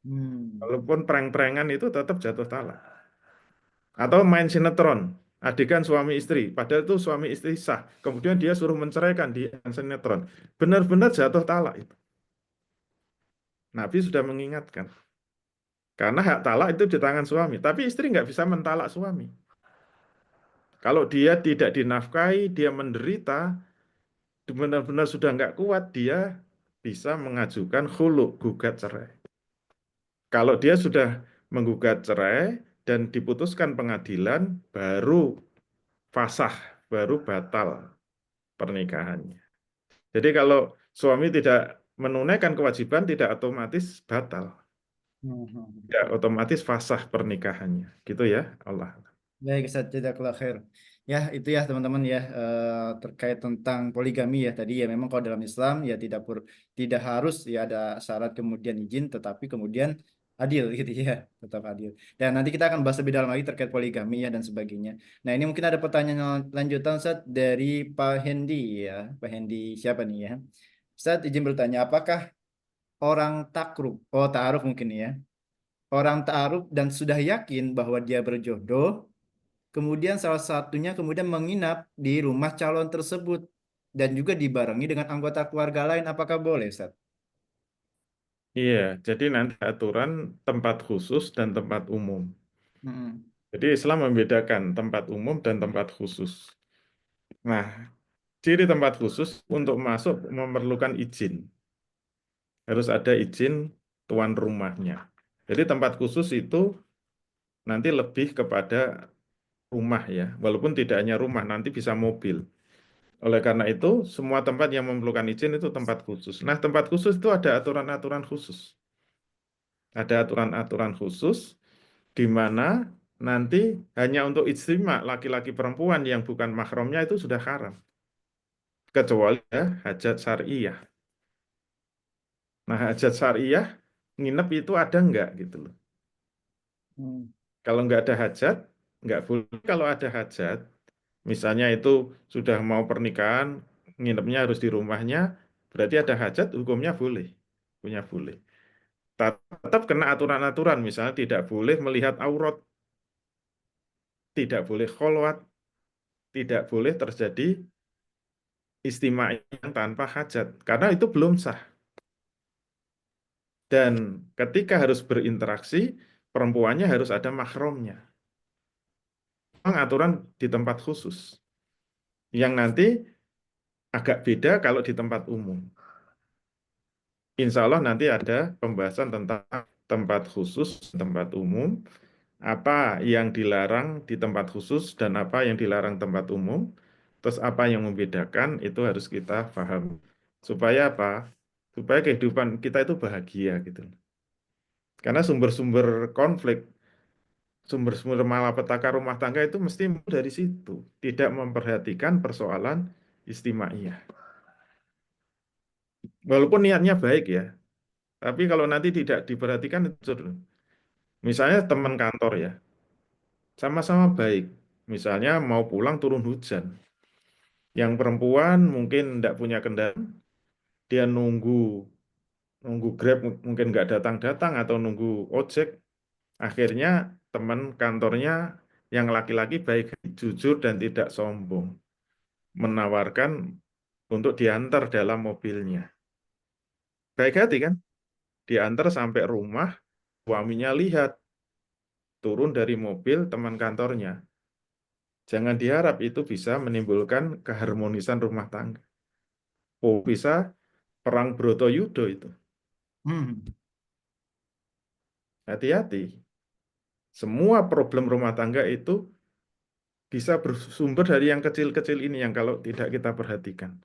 Hmm. Walaupun prank-prankan itu tetap jatuh talak. Atau main sinetron, adegan suami istri. Padahal itu suami istri sah. Kemudian dia suruh menceraikan di sinetron. Benar-benar jatuh talak itu. Nabi sudah mengingatkan. Karena hak talak itu di tangan suami. Tapi istri nggak bisa mentalak suami. Kalau dia tidak dinafkahi, dia menderita, benar-benar sudah nggak kuat, dia bisa mengajukan khulu, gugat cerai. Kalau dia sudah menggugat cerai dan diputuskan pengadilan, baru fasah, baru batal pernikahannya. Jadi kalau suami tidak menunaikan kewajiban, tidak otomatis batal. Hmm. Tidak otomatis fasah pernikahannya. Gitu ya, Allah. Baik, Ustaz, jazakallah khair. Ya, itu ya teman-teman ya, terkait tentang poligami ya tadi ya, memang kalau dalam Islam ya tidak harus ya ada syarat kemudian izin, tetapi kemudian adil gitu ya, tetap adil. Dan nanti kita akan bahas lebih dalam lagi terkait poligami ya dan sebagainya. Nah, ini mungkin ada pertanyaan lanjutan, Ustaz, dari Pak Hendi ya. Pak Hendi siapa nih ya? Ustaz, izin bertanya, apakah orang takrub, oh ta'aruf mungkin ya, orang ta'aruf dan sudah yakin bahwa dia berjodoh, kemudian salah satunya kemudian menginap di rumah calon tersebut dan juga dibarengi dengan anggota keluarga lain. Apakah boleh, Ustaz? Iya, jadi nanti aturan tempat khusus dan tempat umum. Mm-mm. Jadi Islam membedakan tempat umum dan tempat khusus. Nah, ciri tempat khusus untuk masuk memerlukan izin. Harus ada izin tuan rumahnya. Jadi tempat khusus itu nanti lebih kepada rumah ya. Walaupun tidak hanya rumah, nanti bisa mobil. Oleh karena itu, semua tempat yang memerlukan izin itu tempat khusus. Nah, tempat khusus itu ada aturan-aturan khusus. Ada aturan-aturan khusus di mana nanti hanya untuk ijtima laki-laki perempuan yang bukan mahramnya itu sudah haram. Kecuali ya, hajat syariah. Nah, hajat syariah nginep itu ada enggak gitu loh. Hmm. Kalau nggak ada hajat, nggak boleh. Kalau ada hajat, misalnya itu sudah mau pernikahan, nginepnya harus di rumahnya, berarti ada hajat, hukumnya boleh. Punya boleh. Tetap kena aturan-aturan, misalnya tidak boleh melihat aurat, tidak boleh kholwat, tidak boleh terjadi istimewa yang tanpa hajat, karena itu belum sah. Dan ketika harus berinteraksi, perempuannya harus ada mahramnya. Memang aturan di tempat khusus, yang nanti agak beda kalau di tempat umum. Insya Allah nanti ada pembahasan tentang tempat khusus, tempat umum, apa yang dilarang di tempat khusus dan apa yang dilarang tempat umum, terus apa yang membedakan itu harus kita paham. Supaya apa? Supaya kehidupan kita itu bahagia gitu. Karena sumber-sumber konflik, sumber-sumber malapetaka rumah tangga itu mesti dari situ, tidak memperhatikan persoalan istimaiyah. Walaupun niatnya baik ya, tapi kalau nanti tidak diperhatikan itu, misalnya teman kantor ya, sama-sama baik. Misalnya mau pulang turun hujan. Yang perempuan mungkin tidak punya kendaraan, dia nunggu nunggu Grab mungkin nggak datang-datang atau nunggu ojek. Akhirnya teman kantornya yang laki-laki baik, jujur dan tidak sombong, menawarkan untuk diantar dalam mobilnya. Baik hati kan? Diantar sampai rumah, suaminya lihat turun dari mobil teman kantornya. Jangan diharap itu bisa menimbulkan keharmonisan rumah tangga. Oh, bisa perang Bratayuda itu. Hmm. Hati-hati. Semua problem rumah tangga itu bisa bersumber dari yang kecil-kecil ini yang kalau tidak kita perhatikan.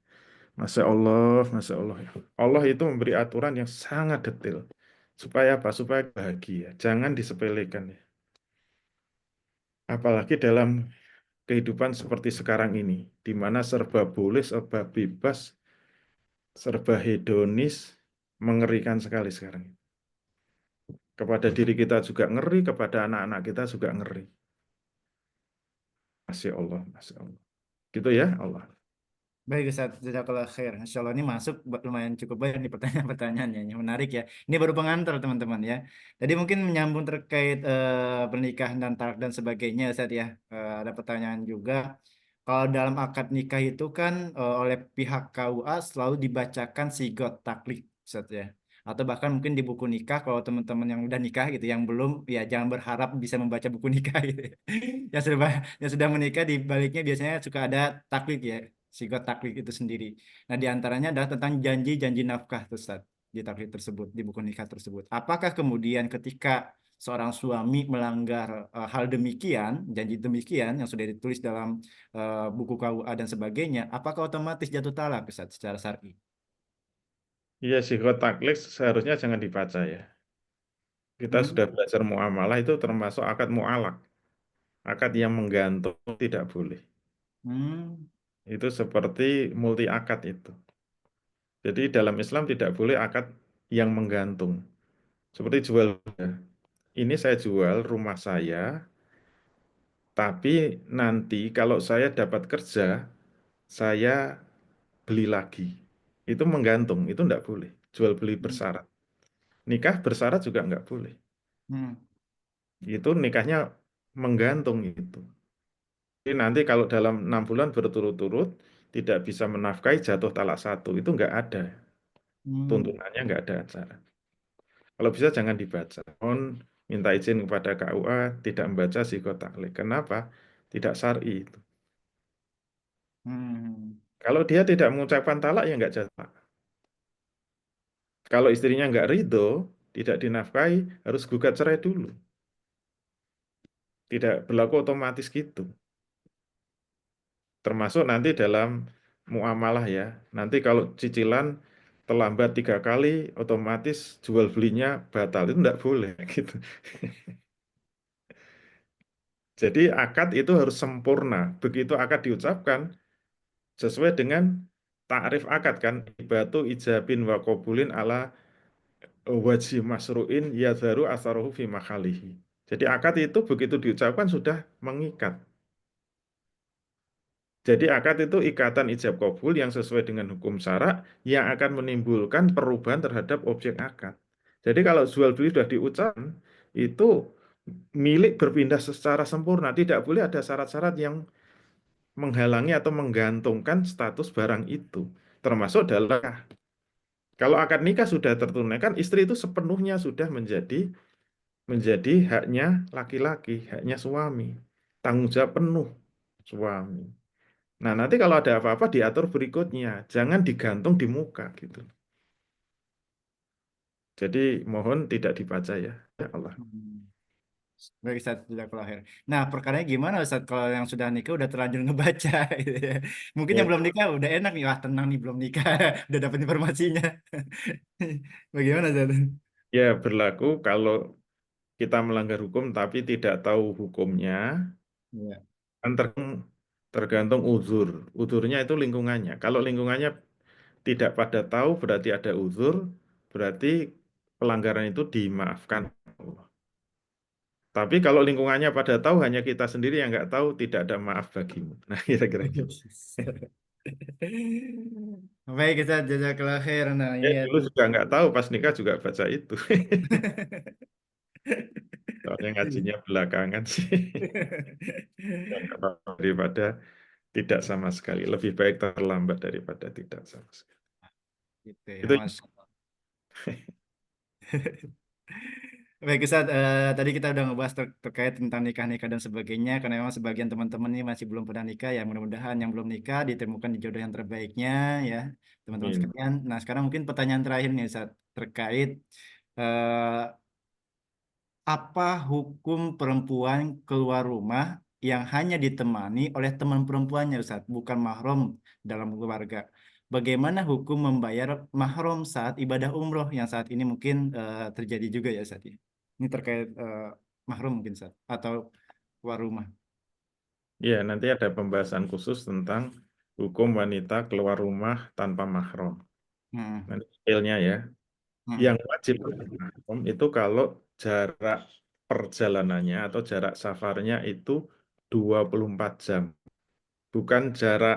Masya Allah, Masya Allah. Allah itu memberi aturan yang sangat detail. Supaya apa? Supaya bahagia. Jangan disepelekan ya. Apalagi dalam kehidupan seperti sekarang ini, di mana serba boleh, serba bebas, serba hedonis, mengerikan sekali sekarang. Kepada diri kita juga ngeri, kepada anak-anak kita juga ngeri. Masya Allah, Masya Allah. Gitu ya Allah. Baik, Ustaz, jazakallah khair. Insya Allah ini masuk lumayan cukup banyak nih pertanyaan-pertanyaannya. Yang menarik ya. Ini baru pengantar teman-teman ya. Tadi mungkin menyambung terkait pernikahan dan talak dan sebagainya, Ustaz ya. Ada pertanyaan juga. Kalau dalam akad nikah itu kan oleh pihak KUA selalu dibacakan sigot taklid, Ustaz ya. Atau bahkan mungkin di buku nikah kalau teman-teman yang udah nikah gitu, yang belum ya jangan berharap bisa membaca buku nikah gitu. Ya. Yang sudah menikah di baliknya biasanya suka ada taklid ya. sigot taklid itu sendiri. Nah, di antaranya adalah tentang janji-janji nafkah tuh, Ustaz, di taklid tersebut, di buku nikah tersebut. Apakah kemudian ketika seorang suami melanggar hal demikian, janji demikian yang sudah ditulis dalam buku KUA dan sebagainya, apakah otomatis jatuh talak, Ustaz, secara syar'i? Iya, sikot taklid seharusnya jangan dibaca ya. Kita Hmm, sudah belajar muamalah itu termasuk akad mualak. Akad yang menggantung tidak boleh. hmm, Itu seperti multi akad itu. Jadi dalam Islam tidak boleh akad yang menggantung. Seperti jual beli. Ini saya jual rumah saya, tapi nanti kalau saya dapat kerja, saya beli lagi. Itu menggantung, itu enggak boleh. Jual beli hmm, bersyarat. Nikah bersyarat juga enggak boleh. hmm, Itu nikahnya menggantung itu. Jadi nanti kalau dalam 6 bulan berturut-turut tidak bisa menafkahi jatuh talak satu, itu enggak ada. hmm, Tuntunannya enggak ada acara. Kalau bisa jangan dibaca. Mohon minta izin kepada KUA tidak membaca sikot taklid. Kenapa? Tidak syar'i itu. hmm, Kalau dia tidak mengucapkan talak ya enggak jatuh. Kalau istrinya enggak ridho, tidak dinafkahi, harus gugat cerai dulu. Tidak berlaku otomatis gitu. Termasuk nanti dalam muamalah ya. Nanti kalau cicilan terlambat 3 kali, otomatis jual belinya batal. Itu enggak boleh gitu. Jadi akad itu harus sempurna. Begitu akad diucapkan, sesuai dengan takrif akad kan. Ibatu ijabin wa qabulin ala wajib masru'in yadharu asaruhu fi makhalihi. Jadi akad itu begitu diucapkan sudah mengikat. Jadi akad itu ikatan ijab kabul yang sesuai dengan hukum syarak yang akan menimbulkan perubahan terhadap objek akad. Jadi kalau jual beli sudah diucapkan, itu milik berpindah secara sempurna. Tidak boleh ada syarat-syarat yang menghalangi atau menggantungkan status barang itu. Termasuk dalam kalau akad nikah sudah tertunaikan, istri itu sepenuhnya sudah menjadi haknya laki-laki, haknya suami. Tanggung jawab penuh suami. Nah, nanti kalau ada apa-apa diatur berikutnya, jangan digantung di muka gitu. Jadi mohon tidak dibaca ya. Ya Allah. hmm. Baik, Ustaz, sudah lahir. Nah, perkaranya gimana, Ustaz, kalau yang sudah nikah udah terlanjur ngebaca gitu ya. Mungkin yang Ya, belum nikah udah enak nih, wah tenang nih belum nikah, udah dapat informasinya. Bagaimana, Ustaz? ya berlaku kalau kita melanggar hukum tapi tidak tahu hukumnya, Iya. kan tergantung uzur. Uzurnya itu lingkungannya. Kalau lingkungannya tidak pada tahu berarti ada uzur, berarti pelanggaran itu dimaafkan Allah. Tapi kalau lingkungannya pada tahu, hanya kita sendiri yang nggak tahu, tidak ada maaf bagimu. Nah, kira-kira gitu. Baik, Ustaz, jazakallah khair. Nah, Ya, ini ya. dulu juga nggak tahu, pas nikah juga baca itu. Soalnya ngajinya belakangan sih. Ya, nggak apa-apa. Daripada tidak sama sekali. Lebih baik terlambat daripada tidak sama sekali. Gitu ya, Itu Mas. Baik, Ustaz, tadi kita udah ngebahas terkait tentang nikah-nikah dan sebagainya, karena memang sebagian teman-teman ini masih belum pernah nikah, ya mudah-mudahan yang belum nikah ditemukan di jodoh yang terbaiknya, ya teman-teman Amin. sekalian. Nah, sekarang mungkin pertanyaan terakhir nih, Ustaz, terkait eh, apa hukum perempuan keluar rumah yang hanya ditemani oleh teman perempuannya, Ustaz, bukan mahram dalam keluarga. Bagaimana hukum membayar mahram saat ibadah umroh yang saat ini mungkin terjadi juga ya, Ustaz, ya? Ini terkait mahram mungkin, Ustaz, atau keluar rumah. Ya, nanti ada pembahasan khusus tentang hukum wanita keluar rumah tanpa mahram. Hmm, Nanti detailnya ya. hmm, Yang wajib mahram itu kalau jarak perjalanannya atau jarak safarnya itu 24 jam. Bukan jarak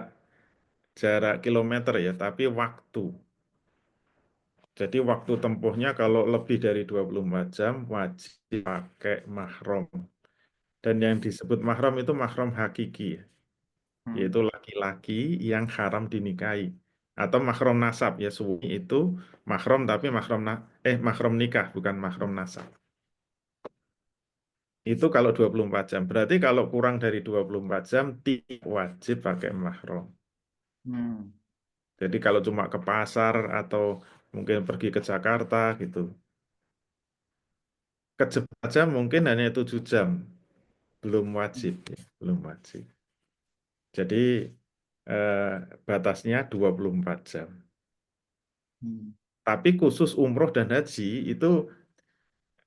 jarak kilometer ya, tapi waktu. Jadi waktu tempuhnya kalau lebih dari 24 jam wajib pakai mahram. Dan yang disebut mahram itu mahram hakiki ya, hmm. yaitu laki-laki yang haram dinikahi. Atau mahram nasab ya, suami itu mahram tapi mahram nikah bukan mahram nasab. Itu kalau 24 jam. Berarti kalau kurang dari 24 jam tidak wajib pakai mahram. Hmm. Jadi kalau cuma ke pasar atau mungkin pergi ke Jakarta gitu, ke Jepang aja mungkin hanya 7 jam, belum wajib, ya, belum wajib. Jadi eh, batasnya 24 jam. Hmm. Tapi khusus umroh dan haji itu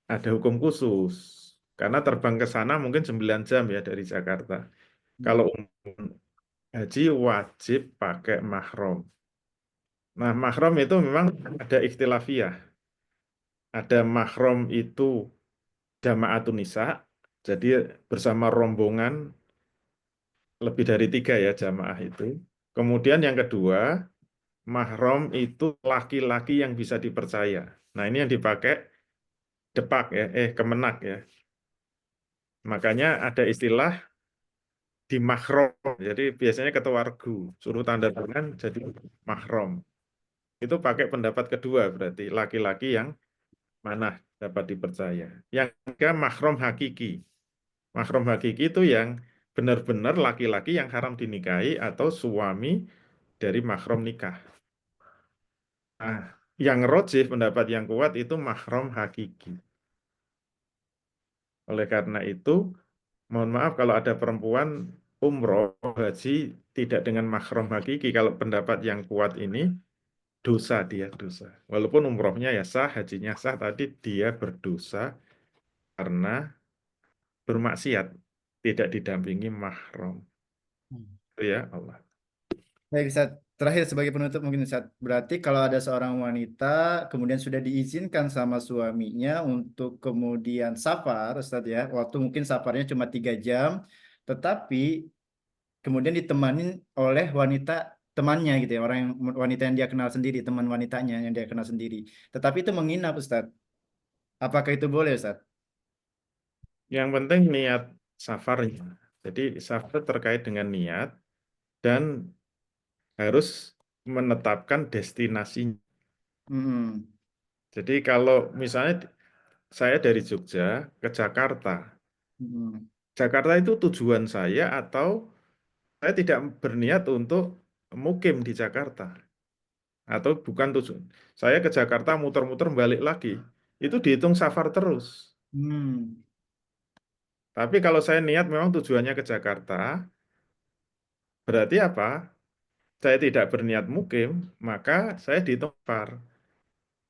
ada hukum khusus. Karena terbang ke sana mungkin 9 jam ya dari Jakarta. Kalau Hmm. haji wajib pakai mahram. Nah, mahram itu memang ada ikhtilafiyah. Ada mahram itu jama'atun nisa, jadi bersama rombongan lebih dari 3 ya jamaah itu. Kemudian yang kedua, mahram itu laki-laki yang bisa dipercaya. Nah, ini yang dipakai depak ya, kemenak ya. Makanya ada istilah di mahram. Jadi biasanya ketua regu, suruh tanda tangan jadi mahram. Itu pakai pendapat kedua berarti laki-laki yang mana dapat dipercaya. Yang ketiga mahram hakiki. Mahram hakiki itu yang benar-benar laki-laki yang haram dinikahi atau suami dari mahram nikah. Nah, yang rojih pendapat yang kuat itu mahram hakiki. Oleh karena itu, mohon maaf kalau ada perempuan umroh haji tidak dengan mahram hakiki. Kalau pendapat yang kuat ini dosa dia dosa. Walaupun umrohnya ya sah, hajinya sah, tadi dia berdosa karena bermaksiat, tidak didampingi mahram. Hmm. Itu ya Allah. Baik, Ustaz. Terakhir sebagai penutup mungkin Ustaz. Berarti kalau ada seorang wanita kemudian sudah diizinkan sama suaminya untuk kemudian safar, Ustaz ya, waktu mungkin safarnya cuma 3 jam, tetapi kemudian ditemani oleh wanita temannya gitu ya, orang yang wanita yang dia kenal sendiri, teman wanitanya yang dia kenal sendiri. Tetapi itu menginap, Ustaz. Apakah itu boleh, Ustaz? Yang penting niat safarnya. Jadi safar terkait dengan niat dan harus menetapkan destinasinya. Hmm. Jadi kalau misalnya saya dari Jogja ke Jakarta, Hmm. Jakarta itu tujuan saya atau saya tidak berniat untuk mukim di Jakarta atau bukan tujuan. Saya ke Jakarta muter-muter balik lagi, itu dihitung safar terus. Hmm. Tapi kalau saya niat memang tujuannya ke Jakarta, berarti apa? Saya tidak berniat mukim, maka saya dihitung safar.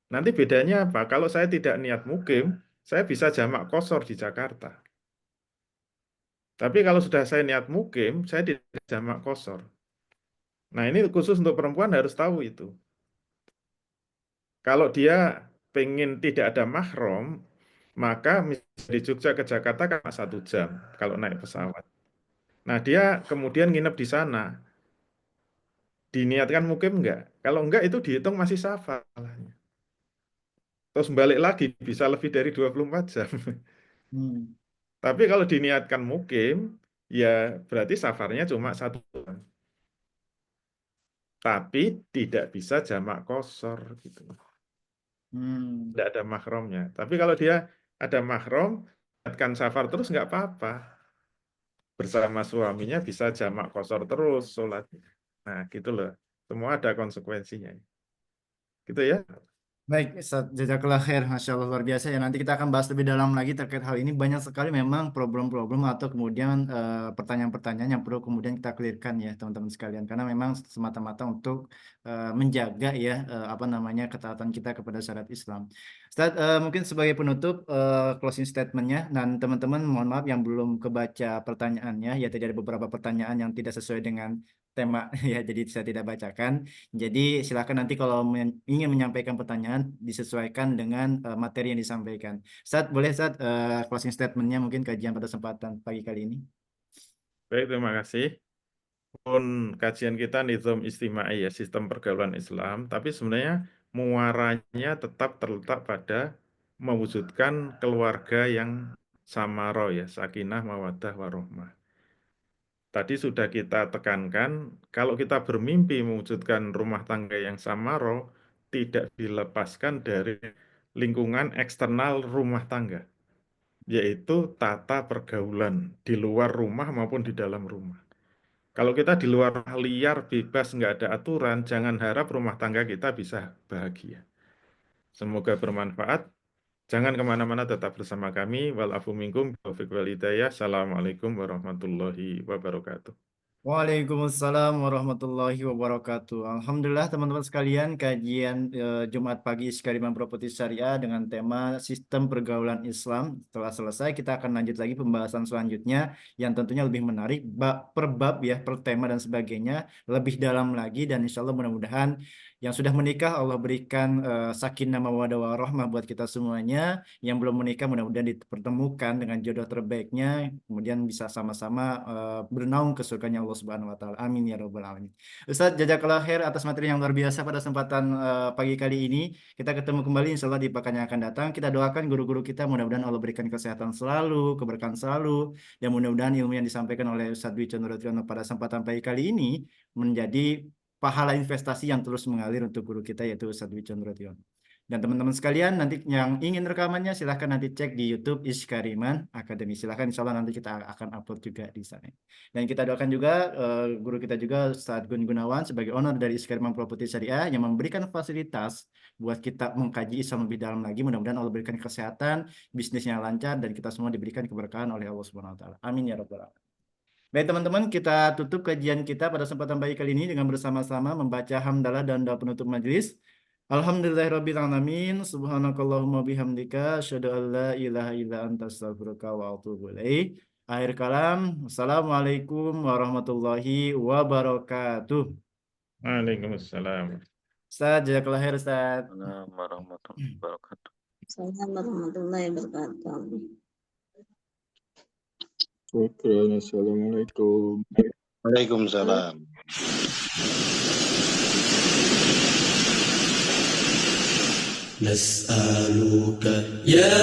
Nanti bedanya apa? Kalau saya tidak niat mukim, saya bisa jamak kosor di Jakarta. Tapi kalau sudah saya niat mukim, saya tidak jamak kosor. Nah, ini khusus untuk perempuan harus tahu itu. Kalau dia pengen tidak ada mahram, maka misalnya di Jogja ke Jakarta kan 1 jam kalau naik pesawat. Nah, dia kemudian nginep di sana. Diniatkan mukim enggak? Kalau enggak itu dihitung masih safar. Terus balik lagi bisa lebih dari 24 jam. Hmm. Tapi kalau diniatkan mukim, ya berarti safarnya cuma 1 bulan. Tapi tidak bisa jamak kosor gitu. Hmm. Tidak ada mahramnya. Tapi kalau dia ada mahram, niatkan safar terus nggak apa-apa. Bersama suaminya bisa jamak kosor terus sholat. Nah gitu loh. Semua ada konsekuensinya. Gitu ya. Baik, Ustaz, jazakallah khair, Masya Allah luar biasa ya. Nanti kita akan bahas lebih dalam lagi terkait hal ini. Banyak sekali memang problem-problem atau kemudian pertanyaan-pertanyaan yang perlu kemudian kita clearkan ya teman-teman sekalian. Karena memang semata-mata untuk menjaga ya apa namanya ketaatan kita kepada syariat Islam. Ustaz, mungkin sebagai penutup closing statementnya dan teman-teman mohon maaf yang belum kebaca pertanyaannya ya tadi ada beberapa pertanyaan yang tidak sesuai dengan tema ya jadi saya tidak bacakan. Jadi silakan nanti kalau ingin menyampaikan pertanyaan disesuaikan dengan materi yang disampaikan. Saat boleh saat closing statementnya mungkin kajian pada kesempatan pagi kali ini. Baik, terima kasih. Pun kajian kita nizam istimai ya, sistem pergaulan Islam, tapi sebenarnya muaranya tetap terletak pada mewujudkan keluarga yang samaro ya, sakinah, mawaddah, warohmah. Tadi sudah kita tekankan, kalau kita bermimpi mewujudkan rumah tangga yang samaro, tidak dilepaskan dari lingkungan eksternal rumah tangga, yaitu tata pergaulan di luar rumah maupun di dalam rumah. Kalau kita di luar liar, bebas, nggak ada aturan, jangan harap rumah tangga kita bisa bahagia. Semoga bermanfaat. Jangan kemana-mana, tetap bersama kami. Walafu minkum, taufiq wal hidayah. Assalamualaikum warahmatullahi wabarakatuh. Waalaikumsalam warahmatullahi wabarakatuh. Alhamdulillah teman-teman sekalian, kajian Jumat pagi Iskariman Properti Syariah dengan tema sistem pergaulan Islam telah selesai. Kita akan lanjut lagi pembahasan selanjutnya yang tentunya lebih menarik, per bab ya, per tema dan sebagainya, lebih dalam lagi, dan insya Allah mudah-mudahan yang sudah menikah Allah berikan sakinah mawaddah warahmah buat kita semuanya. Yang belum menikah mudah-mudahan dipertemukan dengan jodoh terbaiknya, kemudian bisa sama-sama bernaung ke surganya Allah Subhanahu wa taala. Amin ya rabbal alamin. Ustaz, jazakallah khair atas materi yang luar biasa pada kesempatan pagi kali ini. Kita ketemu kembali insyaallah di pekan yang akan datang. Kita doakan guru-guru kita mudah-mudahan Allah berikan kesehatan selalu, keberkahan selalu, dan mudah-mudahan ilmu yang disampaikan oleh Ustaz Dwi Condrotiono pada kesempatan pagi kali ini menjadi pahala investasi yang terus mengalir untuk guru kita yaitu Ustaz Dwi Condrotiono. Dan teman-teman sekalian, nanti yang ingin rekamannya silahkan nanti cek di YouTube Iskariman Academy. Silahkan, insya Allah nanti kita akan upload juga di sana. Dan kita doakan juga guru kita juga Ustaz Gun Gunawan sebagai owner dari Iskariman Properti Syariah yang memberikan fasilitas buat kita mengkaji Islam lebih dalam lagi. Mudah-mudahan Allah berikan kesehatan, bisnisnya lancar, dan kita semua diberikan keberkahan oleh Allah Subhanahu wa taala. Amin ya rabbal alamin. Baik teman-teman, kita tutup kajian kita pada kesempatan pagi kali ini dengan bersama-sama membaca hamdalah dan doa penutup majelis. Alhamdulillahirabbil alamin, subhanakallahumma bihamdika, asyhadu an la ilaha illa anta astaghfiruka wa atubu ilaik. Akhir kalam, assalamualaikum warahmatullahi wabarakatuh. Waalaikumsalam. Ustaz, jazakallah khair Ustaz. Assalamualaikum warahmatullahi wabarakatuh. Assalamualaikum warahmatullahi wabarakatuh. Syukran, assalamualaikum. Waalaikumsalam. نسألك يا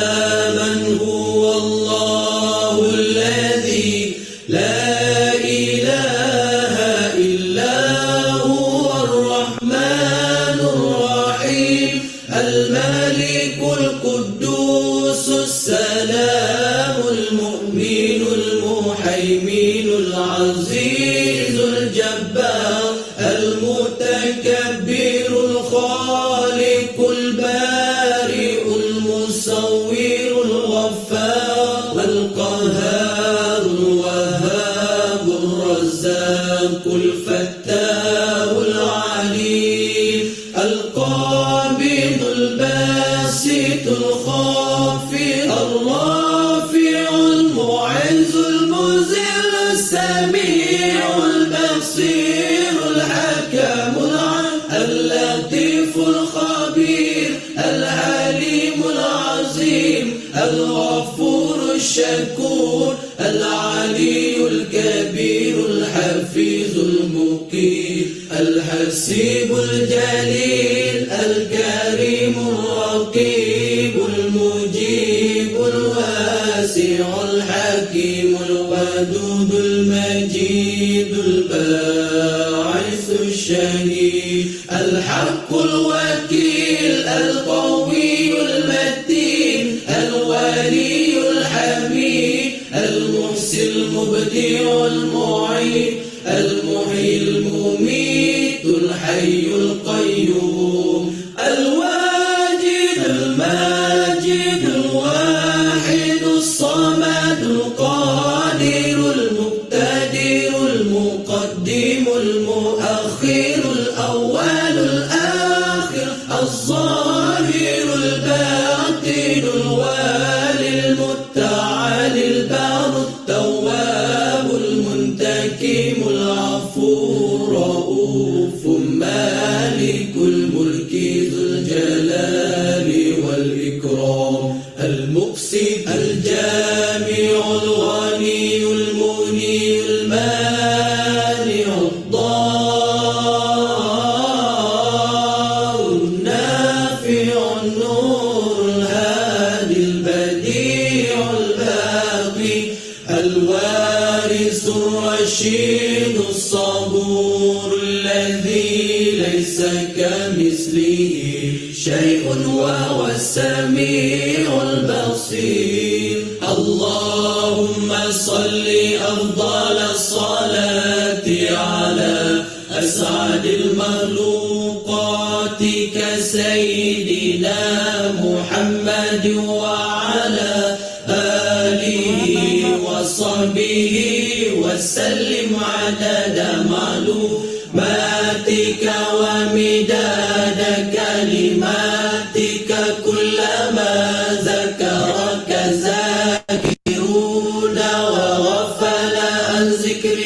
من هو الله الذي لا إله إلا هو الرحمن الرحيم الملك القدوس السلام المؤمن المهيمن العزيز الجبار المتكبر الخالق البارئ المصور الغفار القهار الوهاب الرزاق الفتاح العليم القابض الباسط الخافض الرافع المعز المذل السميع البصير الحكم اللطيف الخبير العليم العظيم الغفور الشكور العلي الكبير الحفيظ المقيم الحسيب الجليل الكريم الرقيب المجيب الواسع الحكيم الودود المجيد الباعث الشهيد الحق الوكيل القوي المتين الولي الحميد المحسن المبدع المعين المحيي المميت الحي القيوم الواجد الماجد الواحد الصمد القادر المقتدر المقدم المؤخر الأول الآخر الظاهر الباطن الوالي المتعالي البار التواب المنتكم العفو الرؤوف مالك الملك ذو الجلال والإكرام المقسط الجامع الغني المغني المانع الضار النافع النور الهادي البديع الباقي الوارث الرشيد الصبور الذي ليس كمثله شيء وهو السميع البصير اللهم صل أفضل الصلاة أسعد المخلوقات كسيدنا محمد وعلى آله وصحبه وسلم عدد معلوماتك ومداد كلماتك كلما ذكرك ذاكرون وغفل عن ذكر